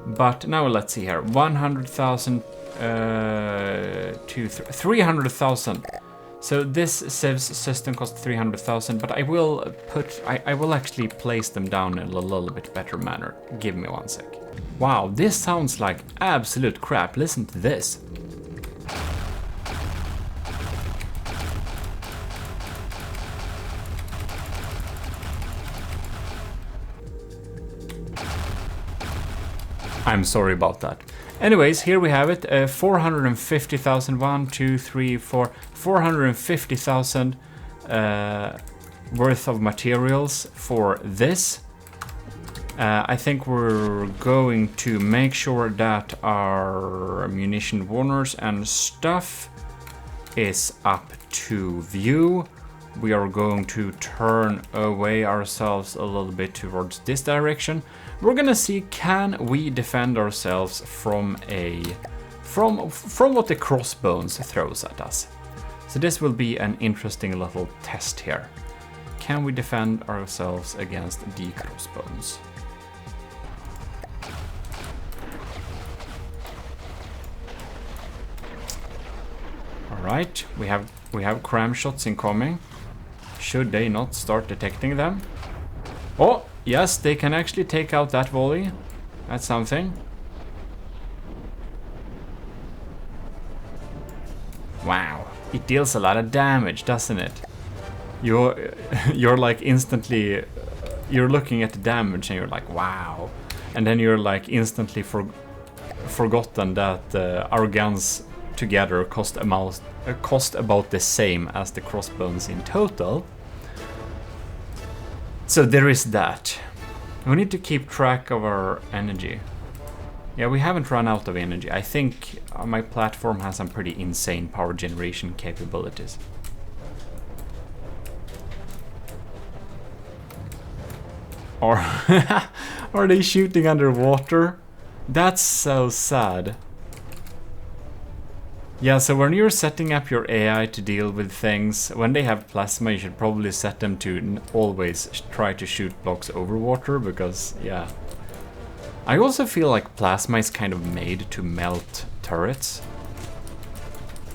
But now let's see here, 100,000... 300,000 So this CIWS system costs 300,000, but I will actually place them down in a little bit better manner. Give me 1 sec. Wow, this sounds like absolute crap. Listen to this. I'm sorry about that. Anyways, here we have it. 450,000. 1, 2, 3, 4. 450,000 worth of materials for this. I think we're going to make sure that our munition warners and stuff is up to view. We are going to turn away ourselves a little bit towards this direction. We're gonna see, can we defend ourselves from what the crossbones throws at us. So this will be an interesting little test here. Can we defend ourselves against the crossbones? Alright, we have cram shots incoming. Should they not start detecting them? Oh, yes, they can actually take out that volley. That's something. Wow, it deals a lot of damage, doesn't it? You're like instantly, you're looking at the damage and you're like, wow. And then you're like instantly forgotten that our guns together cost about the same as the crossbones in total. So there is that. We need to keep track of our energy. Yeah, we haven't run out of energy. I think my platform has some pretty insane power generation capabilities. Or are they shooting underwater? That's so sad. Yeah, so when you're setting up your AI to deal with things, when they have plasma, you should probably set them to always try to shoot blocks over water, because, yeah. I also feel like plasma is kind of made to melt turrets.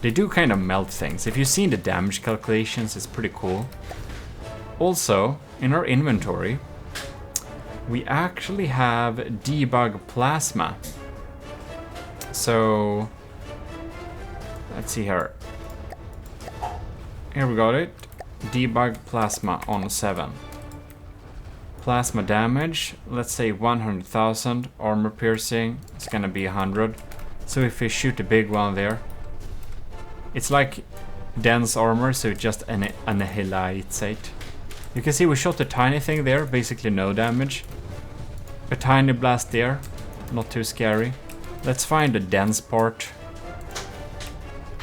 They do kind of melt things. If you've seen the damage calculations, it's pretty cool. Also, in our inventory, we actually have debug plasma. So let's see here. Here we got it. Debug plasma on 7. Plasma damage, let's say 100,000. Armor piercing, it's gonna be 100. So if we shoot a big one there, it's like dense armor, so it just annihilates it. You can see we shot a tiny thing there, basically no damage. A tiny blast there, not too scary. Let's find the dense part.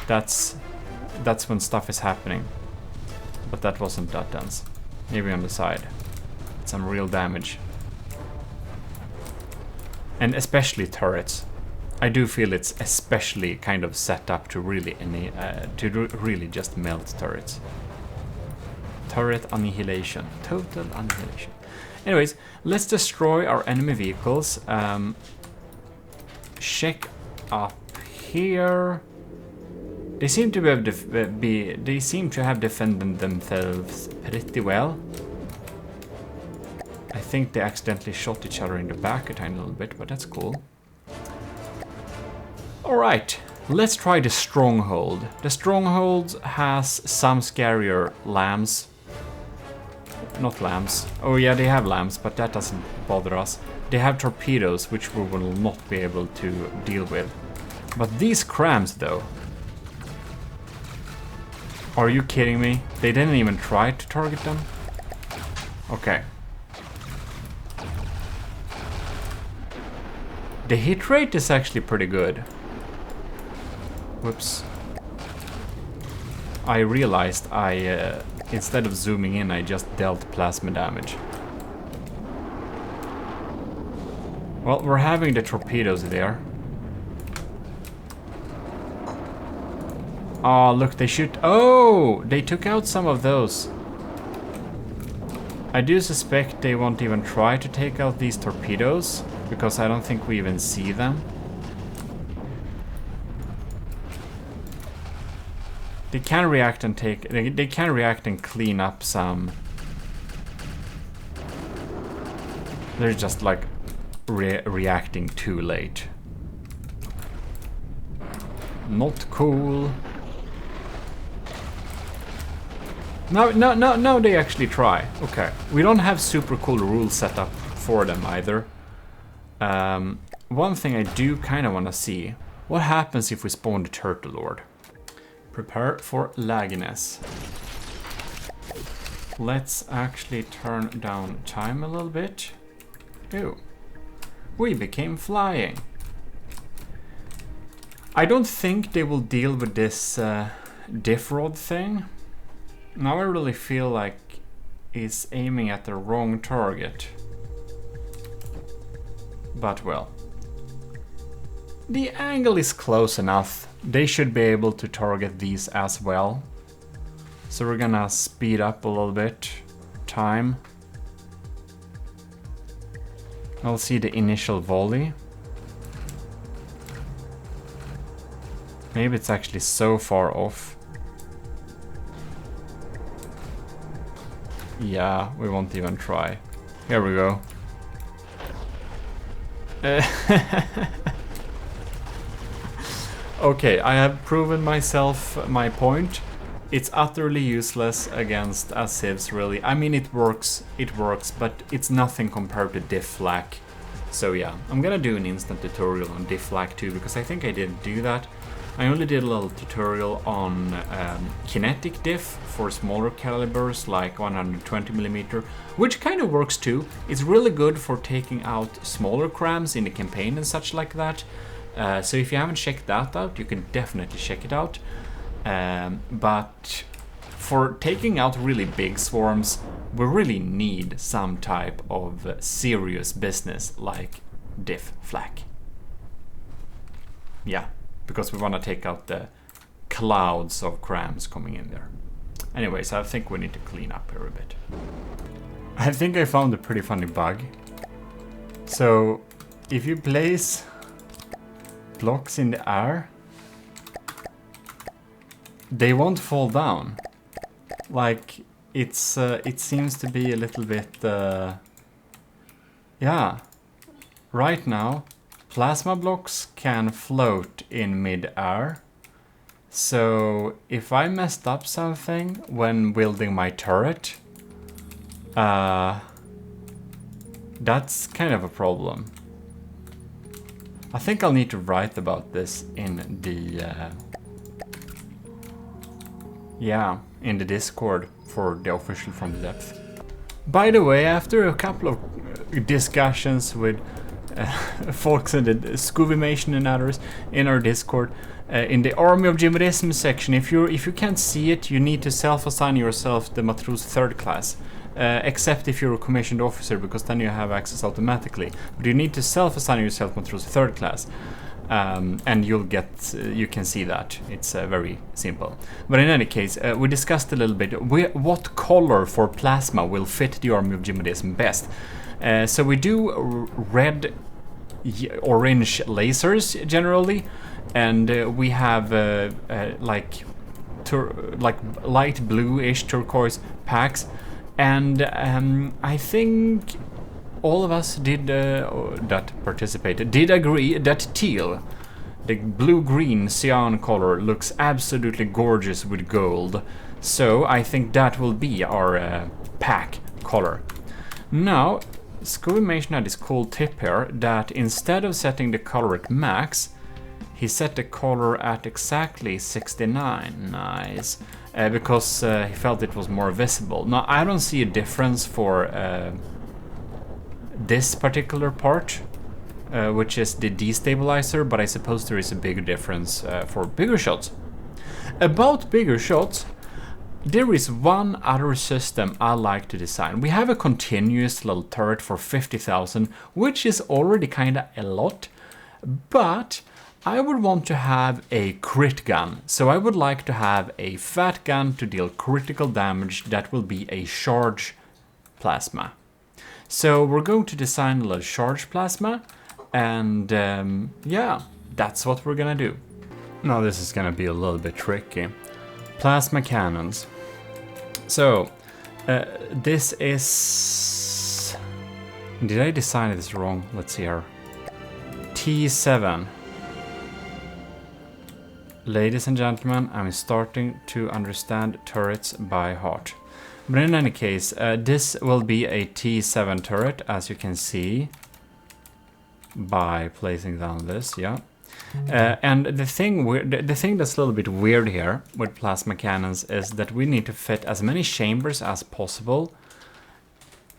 That's when stuff is happening. But that wasn't that dense. Maybe on the side. Some real damage. And especially turrets. I do feel it's especially kind of set up to really really just melt turrets. Turret annihilation. Total annihilation. Anyways, let's destroy our enemy vehicles. Check up here. They seem to have defended themselves pretty well. I think they accidentally shot each other in the back a tiny little bit, but that's cool. Alright, let's try the stronghold. The stronghold has some scarier lambs. Not lambs. Oh yeah, they have lambs, but that doesn't bother us. They have torpedoes, which we will not be able to deal with. But these crams, though. Are you kidding me? They didn't even try to target them? Okay. The hit rate is actually pretty good. Whoops. I realized instead of zooming in, I just dealt plasma damage. Well, we're having the torpedoes there. Oh, look, they shoot. Oh, they took out some of those. I do suspect they won't even try to take out these torpedoes, because I don't think we even see them. They can react and they can react and clean up some. They're just like reacting too late. Not cool. No, they actually try. Okay. We don't have super cool rules set up for them either. One thing I do kind of want to see. What happens if we spawn the Turtle Lord? Prepare for lagginess. Let's actually turn down time a little bit. Ew. We became flying. I don't think they will deal with this diff rod thing. Now I really feel like it's aiming at the wrong target. But well. The angle is close enough. They should be able to target these as well. So we're gonna speed up a little bit. Time. I'll see the initial volley. Maybe it's actually so far off. Yeah, we won't even try. Here we go. Okay, I have proven myself my point. It's utterly useless against civs, really. I mean, it works, but it's nothing compared to diff flak. So yeah, I'm gonna do an instant tutorial on diff flak too, because I think I didn't do that. I only did a little tutorial on kinetic diff for smaller calibers, like 120mm, which kind of works too. It's really good for taking out smaller crams in the campaign and such like that. So if you haven't checked that out, you can definitely check it out. But for taking out really big swarms, we really need some type of serious business like diff flak. Yeah. Because we want to take out the clouds of crams coming in there. Anyways, I think we need to clean up here a bit. I think I found a pretty funny bug. So, if you place blocks in the air, they won't fall down. Like, it seems to be a little bit... yeah. Right now, plasma blocks can float in mid-air. So if I messed up something when building my turret, that's kind of a problem. I think I'll need to write about this in the in the Discord for the official From the Depth. By the way, after a couple of discussions with folks in the Scuvimation and others in our Discord, in the Army of Gmodism section, if you can't see it, you need to self-assign yourself the Matrus 3rd class. Except if you're a commissioned officer, because then you have access automatically. But you need to self-assign yourself Matrus 3rd class, and you can see that. It's very simple. But in any case, we discussed a little bit what color for plasma will fit the Army of Gmodism best. So we do red, orange lasers generally, and we have like light bluish turquoise packs, and I think all of us that participated did agree that teal, the blue-green cyan color, looks absolutely gorgeous with gold. So I think that will be our pack color. Now, Scuvimation had this cool tip here that instead of setting the color at max, he set the color at exactly 69. Nice. Because he felt it was more visible. Now, I don't see a difference for this particular part, which is the destabilizer, but I suppose there is a bigger difference for bigger shots. About bigger shots, there is one other system I like to design. We have a continuous little turret for 50,000, which is already kinda a lot, but I would want to have a crit gun. So I would like to have a fat gun to deal critical damage that will be a charge plasma. So we're going to design a little charge plasma, and yeah, that's what we're gonna do. Now this is gonna be a little bit tricky. Plasma cannons. So, this is... Did I design this wrong? Let's see here. T7. Ladies and gentlemen, I'm starting to understand turrets by heart. But in any case, this will be a T7 turret, as you can see, by placing down this, yeah. And the thing that's a little bit weird here with plasma cannons is that we need to fit as many chambers as possible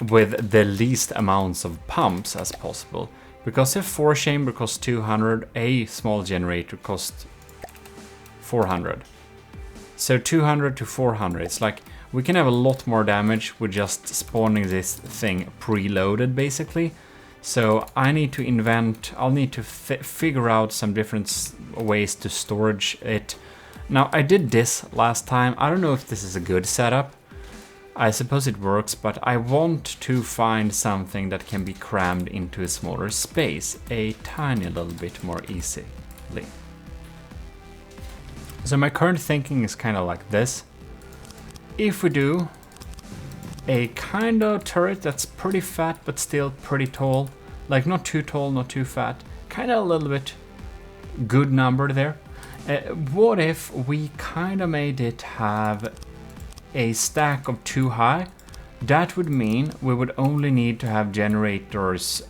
with the least amounts of pumps as possible. Because if 4 chamber costs 200, a small generator costs 400. So 200 to 400, it's like we can have a lot more damage with just spawning this thing preloaded basically. So I'll need to figure out some different ways to storage it. Now I did this last time, I don't know if this is a good setup. I suppose it works, but I want to find something that can be crammed into a smaller space, a tiny little bit more easily. So my current thinking is kind of like this. If we do a kind of turret that's pretty fat but still pretty tall, like not too tall, not too fat, kind of a little bit good number there. What if we kind of made it have a stack of 2 high? That would mean we would only need to have generators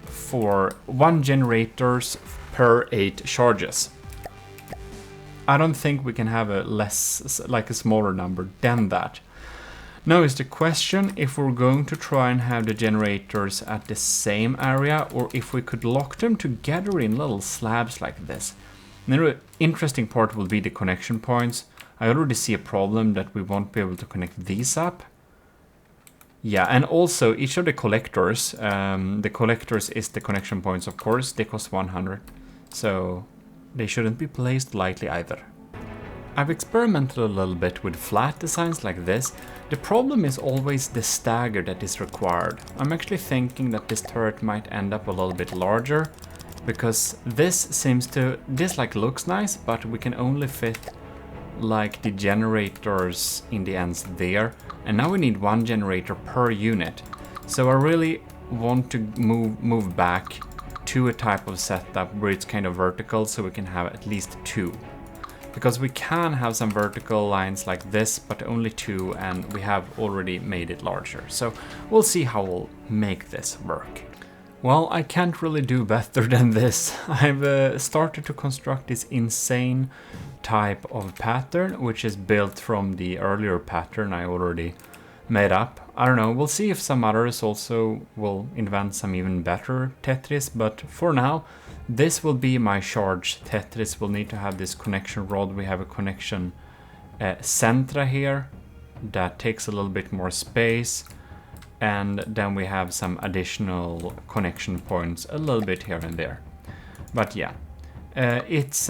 for 1 generators per 8 charges. I don't think we can have a smaller number than that. Now is the question if we're going to try and have the generators at the same area or if we could lock them together in little slabs like this. The interesting part will be the connection points. I already see a problem that we won't be able to connect these up. Yeah, and also each of the collectors is the connection points, of course. They cost 100, so they shouldn't be placed lightly either. I've experimented a little bit with flat designs like this. The problem is always the stagger that is required. I'm actually thinking that this turret might end up a little bit larger, because this looks nice, but we can only fit like the generators in the ends there, and now we need 1 generator per unit. So I really want to move back to a type of setup where it's kind of vertical, so we can have at least 2. Because we can have some vertical lines like this, but only 2, and we have already made it larger. So we'll see how we'll make this work. Well, I can't really do better than this. I've started to construct this insane type of pattern, which is built from the earlier pattern I already made up. I don't know, we'll see if some others also will invent some even better Tetris, but for now, this will be my charged Tetris. We'll need to have this connection rod. We have a connection centra here that takes a little bit more space, and then we have some additional connection points a little bit here and there. But yeah, it's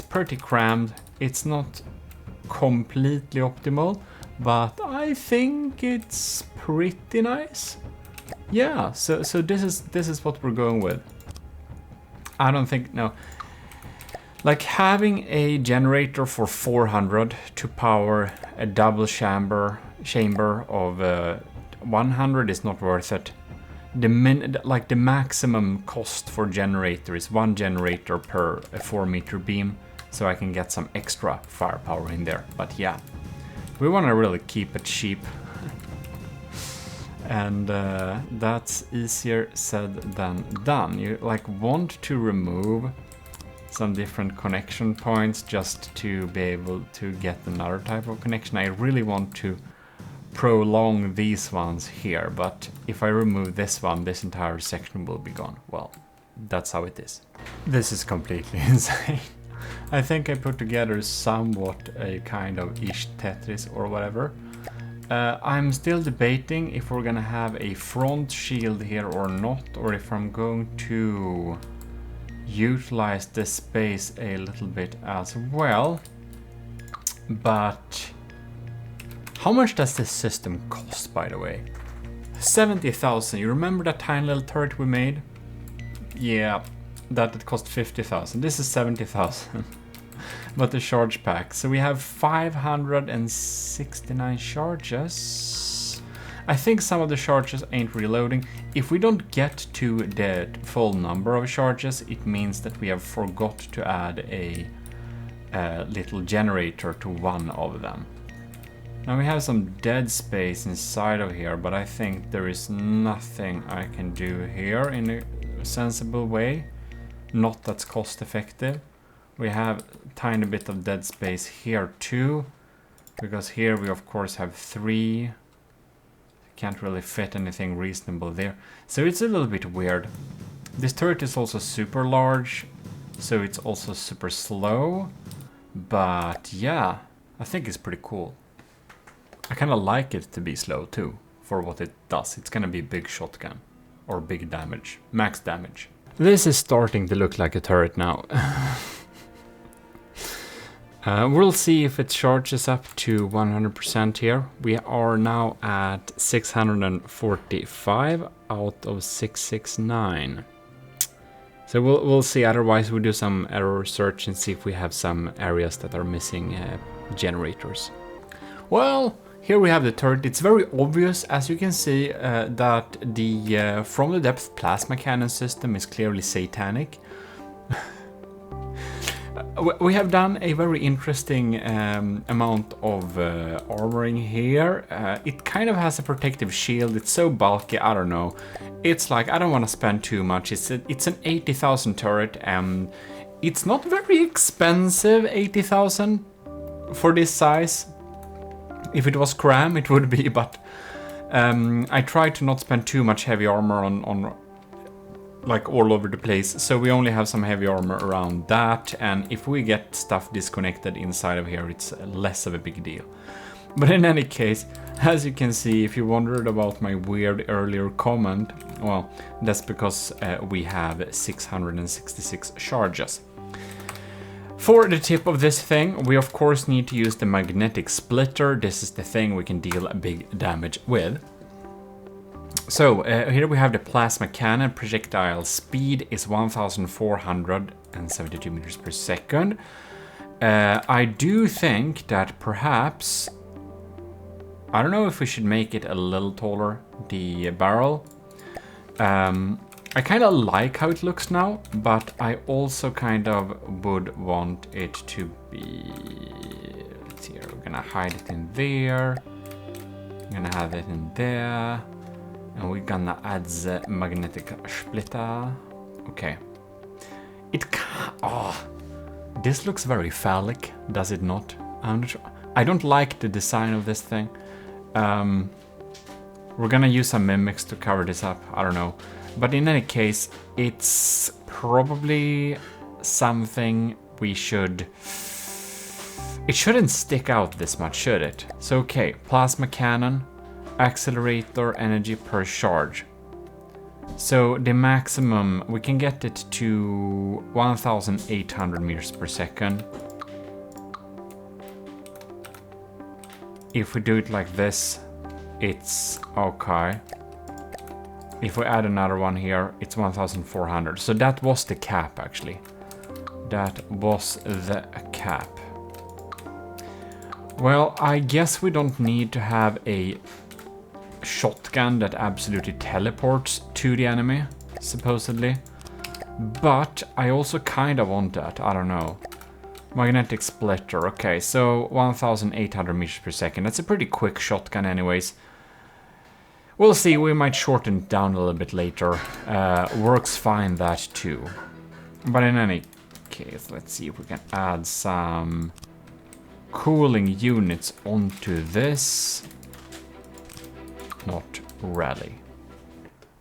pretty crammed. It's not completely optimal, but I think it's pretty nice. Yeah, so this is what we're going with. I don't think, no. Like having a generator for 400 to power a double chamber of 100 is not worth it. The maximum cost for generator is 1 generator per 4-meter beam, so I can get some extra firepower in there. But yeah, we want to really keep it cheap. And that's easier said than done. You want to remove some different connection points just to be able to get another type of connection. I really want to prolong these ones here, but if I remove this one, this entire section will be gone. Well, that's how it is. This is completely insane. I think I put together somewhat a kind of ish Tetris or whatever. I'm still debating if we're gonna have a front shield here or not, or if I'm going to utilize this space a little bit as well. But how much does this system cost, by the way? 70,000. You remember that tiny little turret we made? Yeah, that it cost 50,000. This is 70,000. but the charge pack. So we have 569 charges. I think some of the charges ain't reloading. If we don't get to the full number of charges, it means that we have forgot to add a little generator to one of them. Now we have some dead space inside of here, but I think there is nothing I can do here in a sensible way. Not that's cost effective. We have a tiny bit of dead space here too, because here we of course have 3. Can't really fit anything reasonable there. So it's a little bit weird. This turret is also super large, so it's also super slow. But yeah, I think it's pretty cool. I kind of like it to be slow too, for what it does. It's gonna be big shotgun, or big damage, max damage. This is starting to look like a turret now. We'll see if it charges up to 100% here. We are now at 645 out of 669. So we'll see, otherwise we'll do some error search and see if we have some areas that are missing generators. Well, here we have the turret. It's very obvious, as you can see, that the from the depth plasma cannon system is clearly satanic. We have done a very interesting amount of armoring here. It kind of has a protective shield. It's so bulky, I don't know. It's like, I don't want to spend too much. It's an 80,000 turret, and it's not very expensive, 80,000 for this size. If it was cram, it would be, but I try to not spend too much heavy armor on like all over the place, so we only have some heavy armor around that, and if we get stuff disconnected inside of here, it's less of a big deal. But in any case, as you can see, if you wondered about my weird earlier comment, well, that's because we have 666 charges. For the tip of this thing, we of course need to use the magnetic splitter. This is the thing we can deal big damage with. So here we have the plasma cannon. Projectile speed is 1,472 meters per second. I do think that perhaps, I don't know if we should make it a little taller, the barrel. I kind of like how it looks now, but I also kind of would want it to be, let's see here, we're gonna hide it in there. I'm gonna have it in there. And we're gonna add the magnetic splitter. Okay. This looks very phallic, does it not? I'm not sure. I don't like the design of this thing. We're gonna use some mimics to cover this up, I don't know. But in any case, it's probably something we should... It shouldn't stick out this much, should it? So okay, plasma cannon. Accelerator energy per charge. So the maximum, we can get it to 1,800 meters per second. If we do it like this, it's okay. If we add another one here, it's 1,400. So that was the cap, actually. That was the cap. Well, I guess we don't need to have a shotgun that absolutely teleports to the enemy, supposedly. But I also kind of want that, I don't know. Magnetic splitter, okay, so 1,800 meters per second. That's a pretty quick shotgun anyways. We'll see, we might shorten it down a little bit later. Works fine, that too. But in any case, let's see if we can add some cooling units onto this. Not really.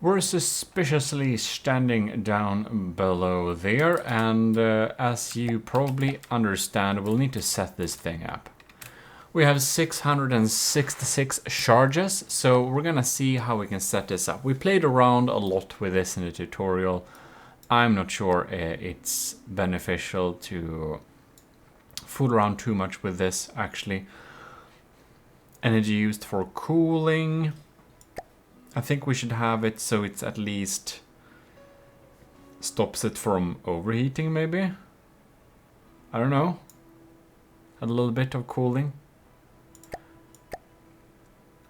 We're suspiciously standing down below there, and as you probably understand, we'll need to set this thing up. We have 666 charges, so we're gonna see how we can set this up. We played around a lot with this in the tutorial. I'm not sure it's beneficial to fool around too much with this, actually. Energy used for cooling. I think we should have it so it's at least stops it from overheating, maybe? I don't know. a little bit of cooling.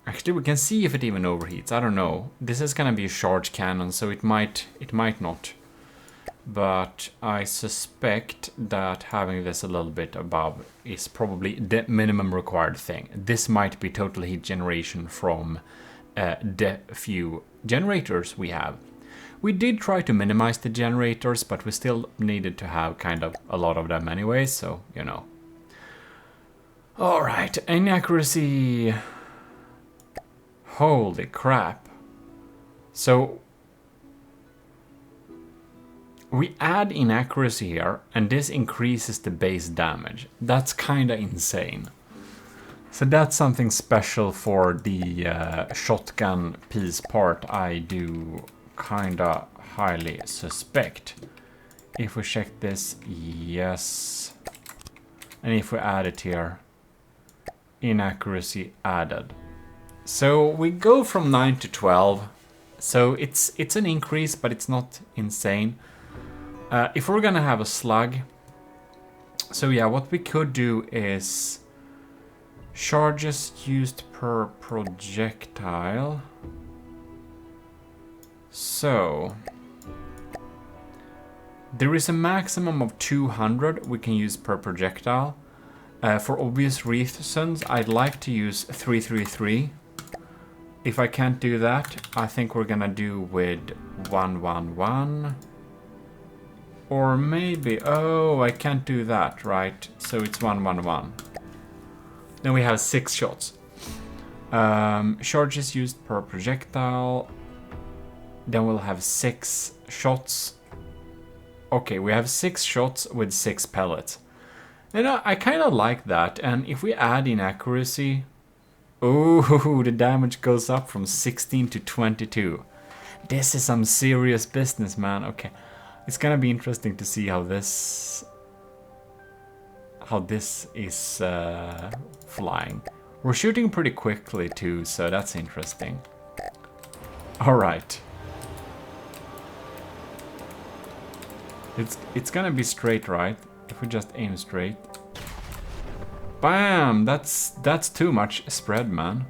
Actually, we can see if it even overheats. I don't know. This is gonna be a charge cannon, so it might not. But I suspect that having this a little bit above is probably the minimum required thing. This might be total heat generation from the few generators we have. We did try to minimize the generators, but we still needed to have kind of a lot of them anyway, so, you know. Alright, inaccuracy. Holy crap. So we add inaccuracy here, and this increases the base damage. That's kinda insane. So that's something special for the shotgun piece part, I do kinda highly suspect. If we check this, yes. And if we add it here, inaccuracy added. So we go from 9 to 12. So it's an increase, but it's not insane. If we're gonna have a slug, so yeah, what we could do is charges used per projectile. So there is a maximum of 200 we can use per projectile. For obvious reasons, I'd like to use 333. If I can't do that, I think we're gonna do with 111. Or maybe, oh, I can't do that, right? So it's 111. Then we have 6 shots. Charges used per projectile. Then we'll have 6 shots. Okay, we have 6 shots with 6 pellets. And I kind of like that. And if we add inaccuracy, oh, the damage goes up from 16 to 22. This is some serious business, man. Okay, it's gonna be interesting to see how this is flying. We're shooting pretty quickly too, so that's interesting. All right. It's gonna be straight, right? If we just aim straight. Bam! That's too much spread, man.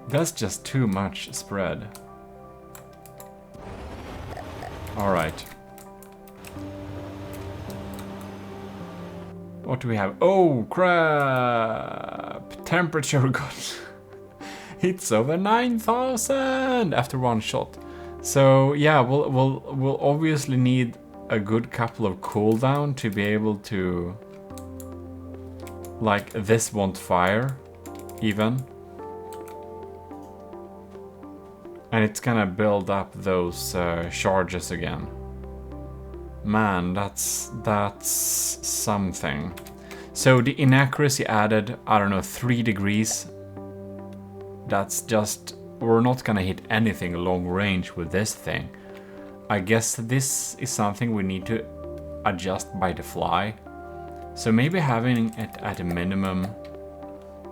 That's just too much spread. Alright. What do we have? Oh, crap! Temperature got... It's over 9,000 after one shot. So yeah, we'll obviously need a good couple of cooldown to be able to, like, this won't fire even, and it's gonna build up those charges again. Man, that's something. So the inaccuracy added, I don't know, 3 degrees. That's just, we're not gonna hit anything long range with this thing. I guess this is something we need to adjust by the fly. So maybe having it at a minimum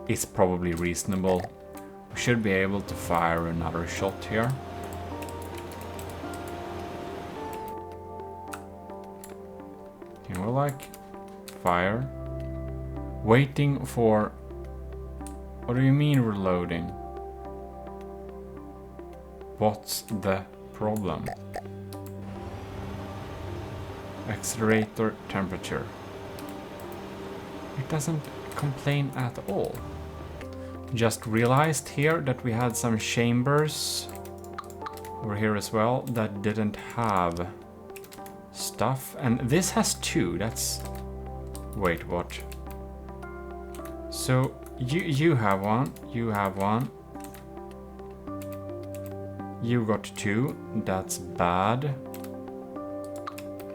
is probably reasonable. We should be able to fire another shot here. Can we, like, fire? Waiting for... What do you mean reloading? What's the problem? Accelerator temperature. It doesn't complain at all. Just realized here that we had some chambers over here as well that didn't have stuff, and this has 2. That's... Wait, what? So you have one, you have one. You got 2. That's bad.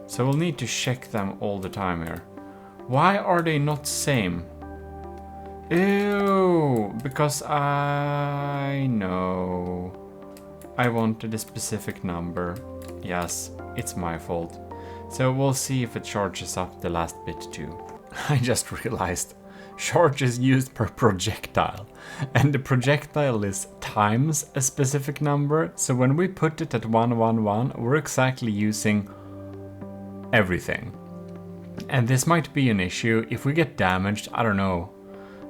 So we'll need to check them all the time here. Why are they not same? Ew, because I know. I wanted a specific number. Yes, it's my fault. So we'll see if it charges up the last bit too. I just realized charges used per projectile. And the projectile is times a specific number. So when we put it at 111, we're exactly using everything. And this might be an issue. If we get damaged, I don't know.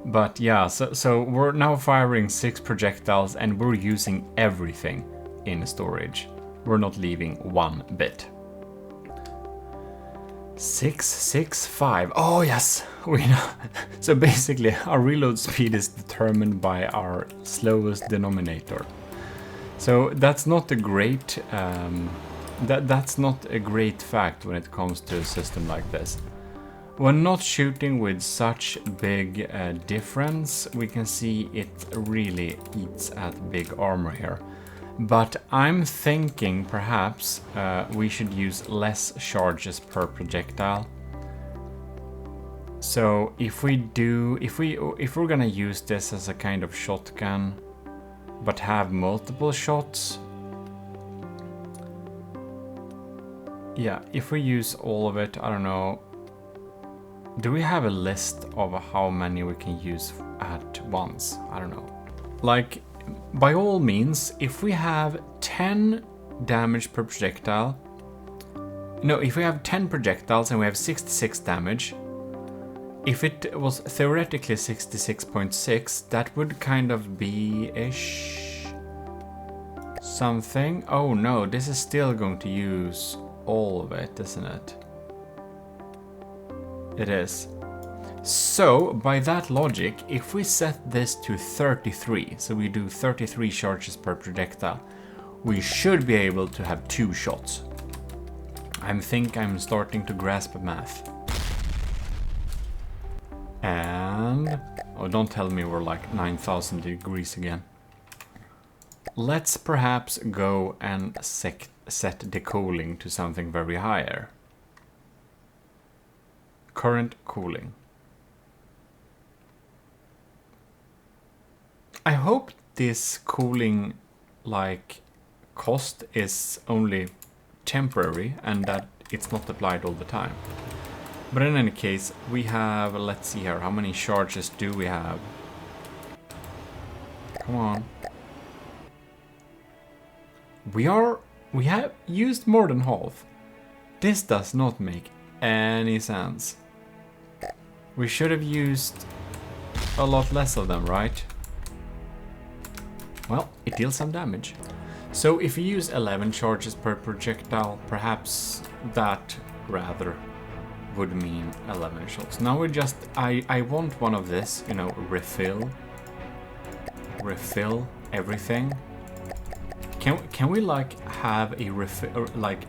But yeah, so we're now firing 6 projectiles and we're using everything in storage. We're not leaving one bit. 665. Oh yes, we know. So basically our reload speed is determined by our slowest denominator. So that's not a great that's not a great fact when it comes to a system like this. When not shooting with such big difference, we can see it really eats at big armor here. But I'm thinking perhaps we should use less charges per projectile. So if we're gonna use this as a kind of shotgun, but have multiple shots, yeah, if we use all of it, I don't know. Do we have a list of how many we can use at once? I don't know. Like, by all means, if we have 10 damage per projectile, no, if we have 10 projectiles and we have 66 damage, if it was theoretically 66.6, that would kind of be ish something. Oh no, this is still going to use all of it, isn't it? It is. So, by that logic, if we set this to 33, so we do 33 charges per projectile, we should be able to have 2 shots. I think I'm starting to grasp math. And... oh, don't tell me we're like 9,000 degrees again. Let's perhaps go and set the cooling to something very higher. Current cooling. I hope this cooling like cost is only temporary and that it's not applied all the time. But in any case, we have, let's see here, how many charges do we have? Come on. We have used more than half. This does not make any sense. We should have used a lot less of them, right? Well, it deals some damage. So if you use 11 charges per projectile, perhaps that rather would mean 11 shots. Now we just, I want one of this, you know, refill everything. Can we like have a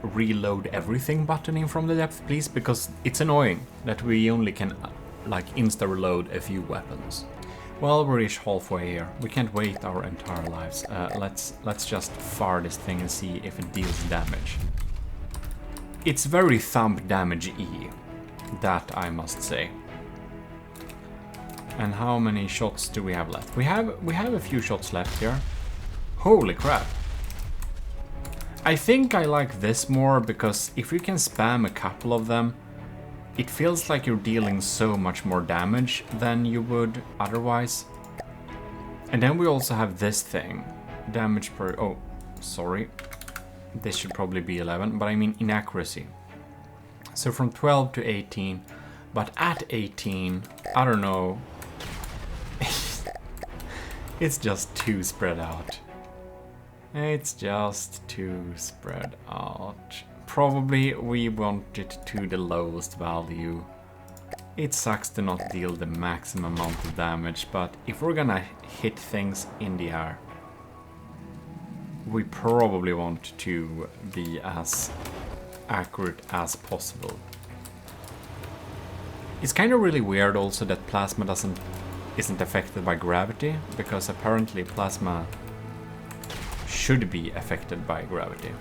reload everything button in from the depth, please? Because it's annoying that we only can like insta reload a few weapons. Well, we're ish halfway here. We can't wait our entire lives. Let's just fire this thing and see if it deals damage. It's very thumb damage-y, that I must say. And how many shots do we have left? We have a few shots left here. Holy crap! I think I like this more because if you can spam a couple of them, it feels like you're dealing so much more damage than you would otherwise. And then we also have this thing. Damage per... oh, sorry. This should probably be 11, but I mean inaccuracy. So from 12 to 18, but at 18, I don't know. It's just too spread out. It's just too spread out. Probably we want it to the lowest value. It sucks to not deal the maximum amount of damage, but if we're gonna hit things in the air, we probably want to be as accurate as possible. It's kind of really weird also that plasma isn't affected by gravity, because apparently plasma should be affected by gravity.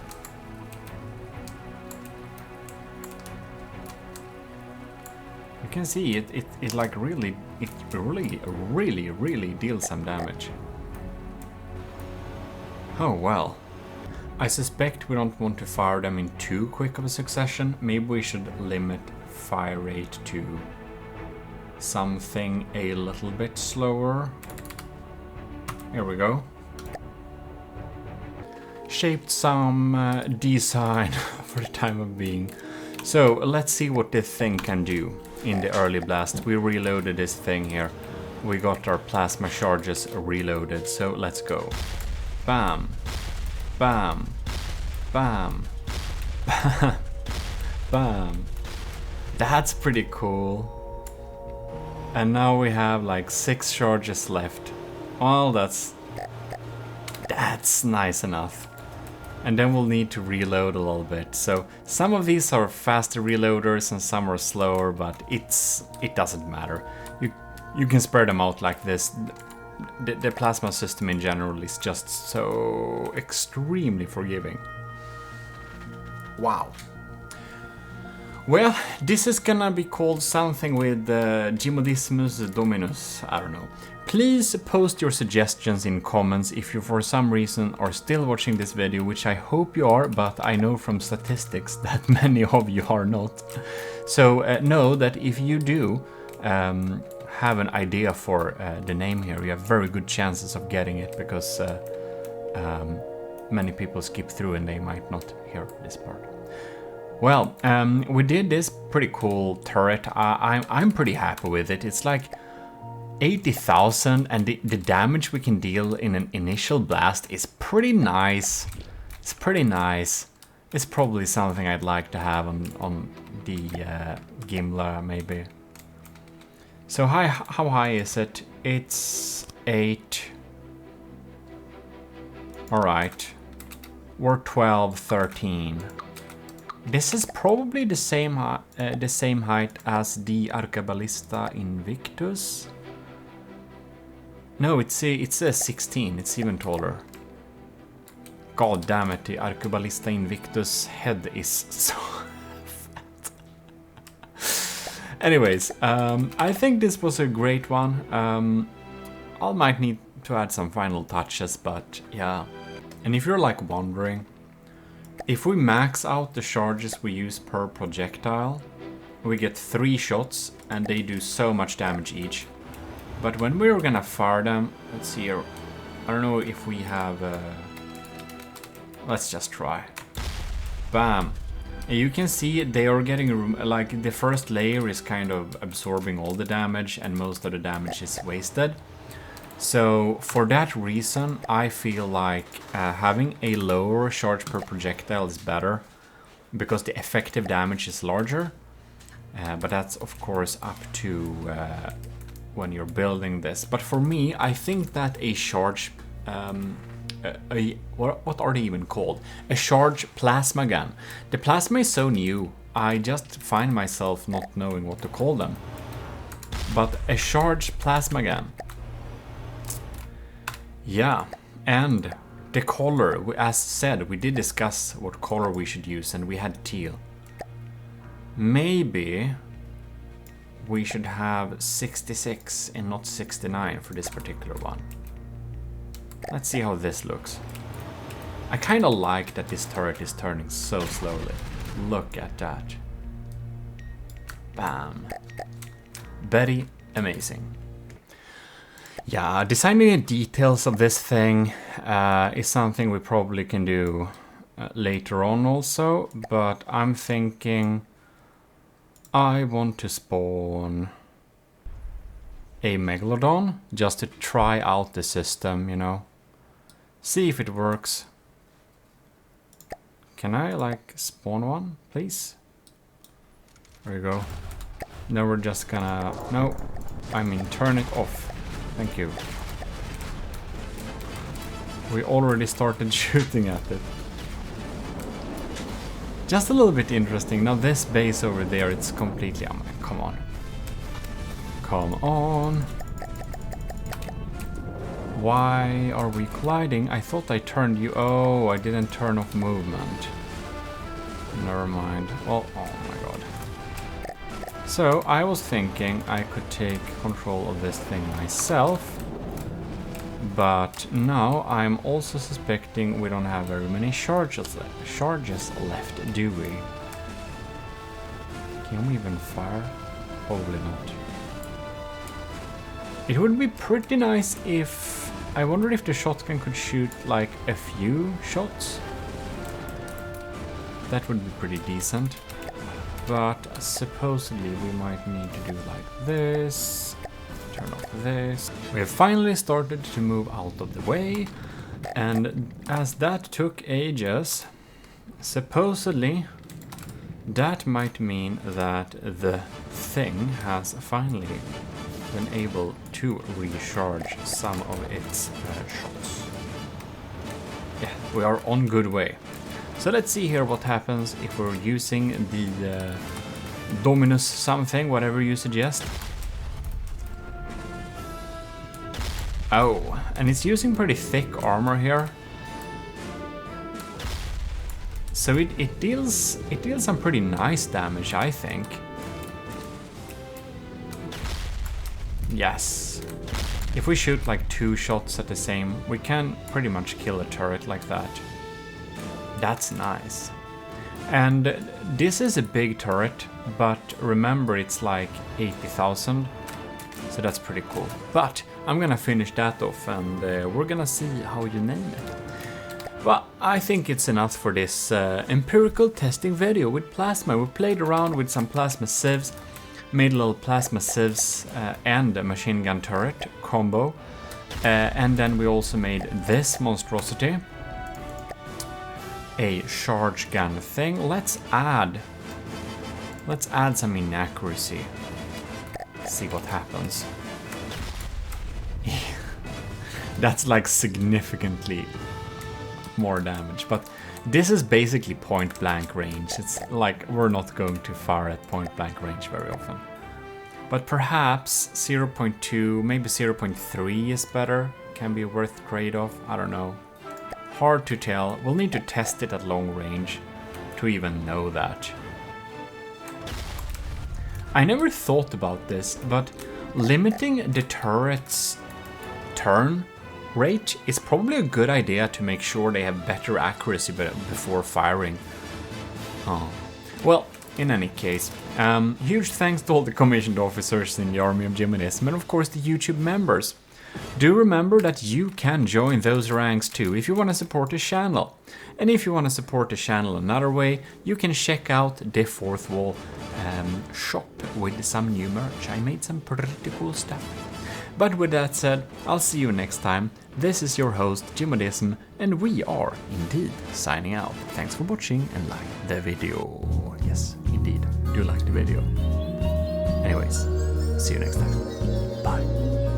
You can see it like really deals some damage. Oh well. I suspect we don't want to fire them in too quick of a succession. Maybe we should limit fire rate to something a little bit slower. Here we go. Shaped some design for the time of being. So let's see what this thing can do in the early blast. We reloaded this thing here. We got our plasma charges reloaded, so let's go. Bam, bam, bam, bam, bam. That's pretty cool. And now we have like 6 charges left. Well, that's nice enough. And then we'll need to reload a little bit. So some of these are faster reloaders and some are slower, but it doesn't matter. You can spread them out like this. The plasma system in general is just so extremely forgiving. Wow. Well, this is gonna be called something with Gmodismus Dominus, I don't know. Please post your suggestions in comments if you for some reason are still watching this video, which I hope you are, but I know from statistics that many of you are not. So know that if you do have an idea for the name here, you have very good chances of getting it, because many people skip through and they might not hear this part. Well, we did this pretty cool turret. I'm pretty happy with it. It's like 80,000, and the damage we can deal in an initial blast is pretty nice. It's pretty nice. It's probably something I'd like to have on the Gimla, maybe. So how high is it? It's 8. Alright. We're 12, 13. This is probably the same height as the Arcaballista Invictus. No, it's a 16. It's even taller. God damn it, the Arcaballista Invictus head is so fat. Anyways, I think this was a great one. I might need to add some final touches, but yeah. And if you're like wondering, if we max out the charges we use per projectile, we get 3 shots and they do so much damage each. But when we're gonna fire them, let's see here, I don't know if we have, let's just try. Bam. And you can see they are getting, like the first layer is kind of absorbing all the damage and most of the damage is wasted. So for that reason, I feel like having a lower charge per projectile is better, because the effective damage is larger. But that's of course up to when you're building this. But for me, I think that a charge, what are they even called? A charge plasma gun. The plasma is so new, I just find myself not knowing what to call them. But a charge plasma gun. Yeah, and the color, as said, we did discuss what color we should use, and we had teal. Maybe we should have 66 and not 69 for this particular one. Let's see how this looks. I kind of like that this turret is turning so slowly. Look at that. Bam. Very amazing. Yeah, designing the details of this thing is something we probably can do later on also, but I'm thinking I want to spawn a Megalodon just to try out the system, you know. See if it works. Can I like spawn one, please? There we go. Now we're just gonna, no, I mean turn it off. Thank you. We already started shooting at it. Just a little bit interesting. Now this base over there, it's completely... Oh, come on. Come on. Why are we colliding? I thought I turned you... Oh, I didn't turn off movement. Never mind. Well, oh my god. So I was thinking I could take control of this thing myself, but now I'm also suspecting we don't have very many charges left, do we? Can we even fire? Probably not. It would be pretty nice if... I wonder if the shotgun could shoot like a few shots. That would be pretty decent. but supposedly we might need to do like this. Turn off this. We have finally started to move out of the way, and as that took ages, supposedly that might mean that the thing has finally been able to recharge some of its shots. Yeah, we are on good way. So let's see here what happens if we're using the Dominus something, whatever you suggest. Oh, and it's using pretty thick armor here. So it deals some pretty nice damage, I think. Yes. If we shoot like 2 shots at the same, we can pretty much kill a turret like that. That's nice. And this is a big turret, but remember it's like 80,000. So that's pretty cool. But I'm gonna finish that off, and we're gonna see how you name it. Well, I think it's enough for this empirical testing video with plasma. We played around with some plasma sieves, made a little plasma sieves and a machine gun turret combo, and then we also made this monstrosity, a charge gun thing. Let's add some inaccuracy. See what happens. That's like significantly more damage, but this is basically point blank range. It's like we're not going too far at point blank range very often. But perhaps 0.2, maybe 0.3 is better. Can be worth trade-off, I don't know. Hard to tell. We'll need to test it at long range to even know that. I never thought about this, but limiting the turret's turn rate is probably a good idea to make sure they have better accuracy before firing. Oh. Well, in any case, huge thanks to all the commissioned officers in the army of Gmodism, and of course the YouTube members. Do remember that you can join those ranks too if you want to support the channel. And if you want to support the channel another way, you can check out the Fourth Wall shop with some new merch. I made some pretty cool stuff. But with that said, I'll see you next time. This is your host, Gmodism, and we are indeed signing out. Thanks for watching and like the video. Yes, indeed, do like the video. Anyways, see you next time. Bye.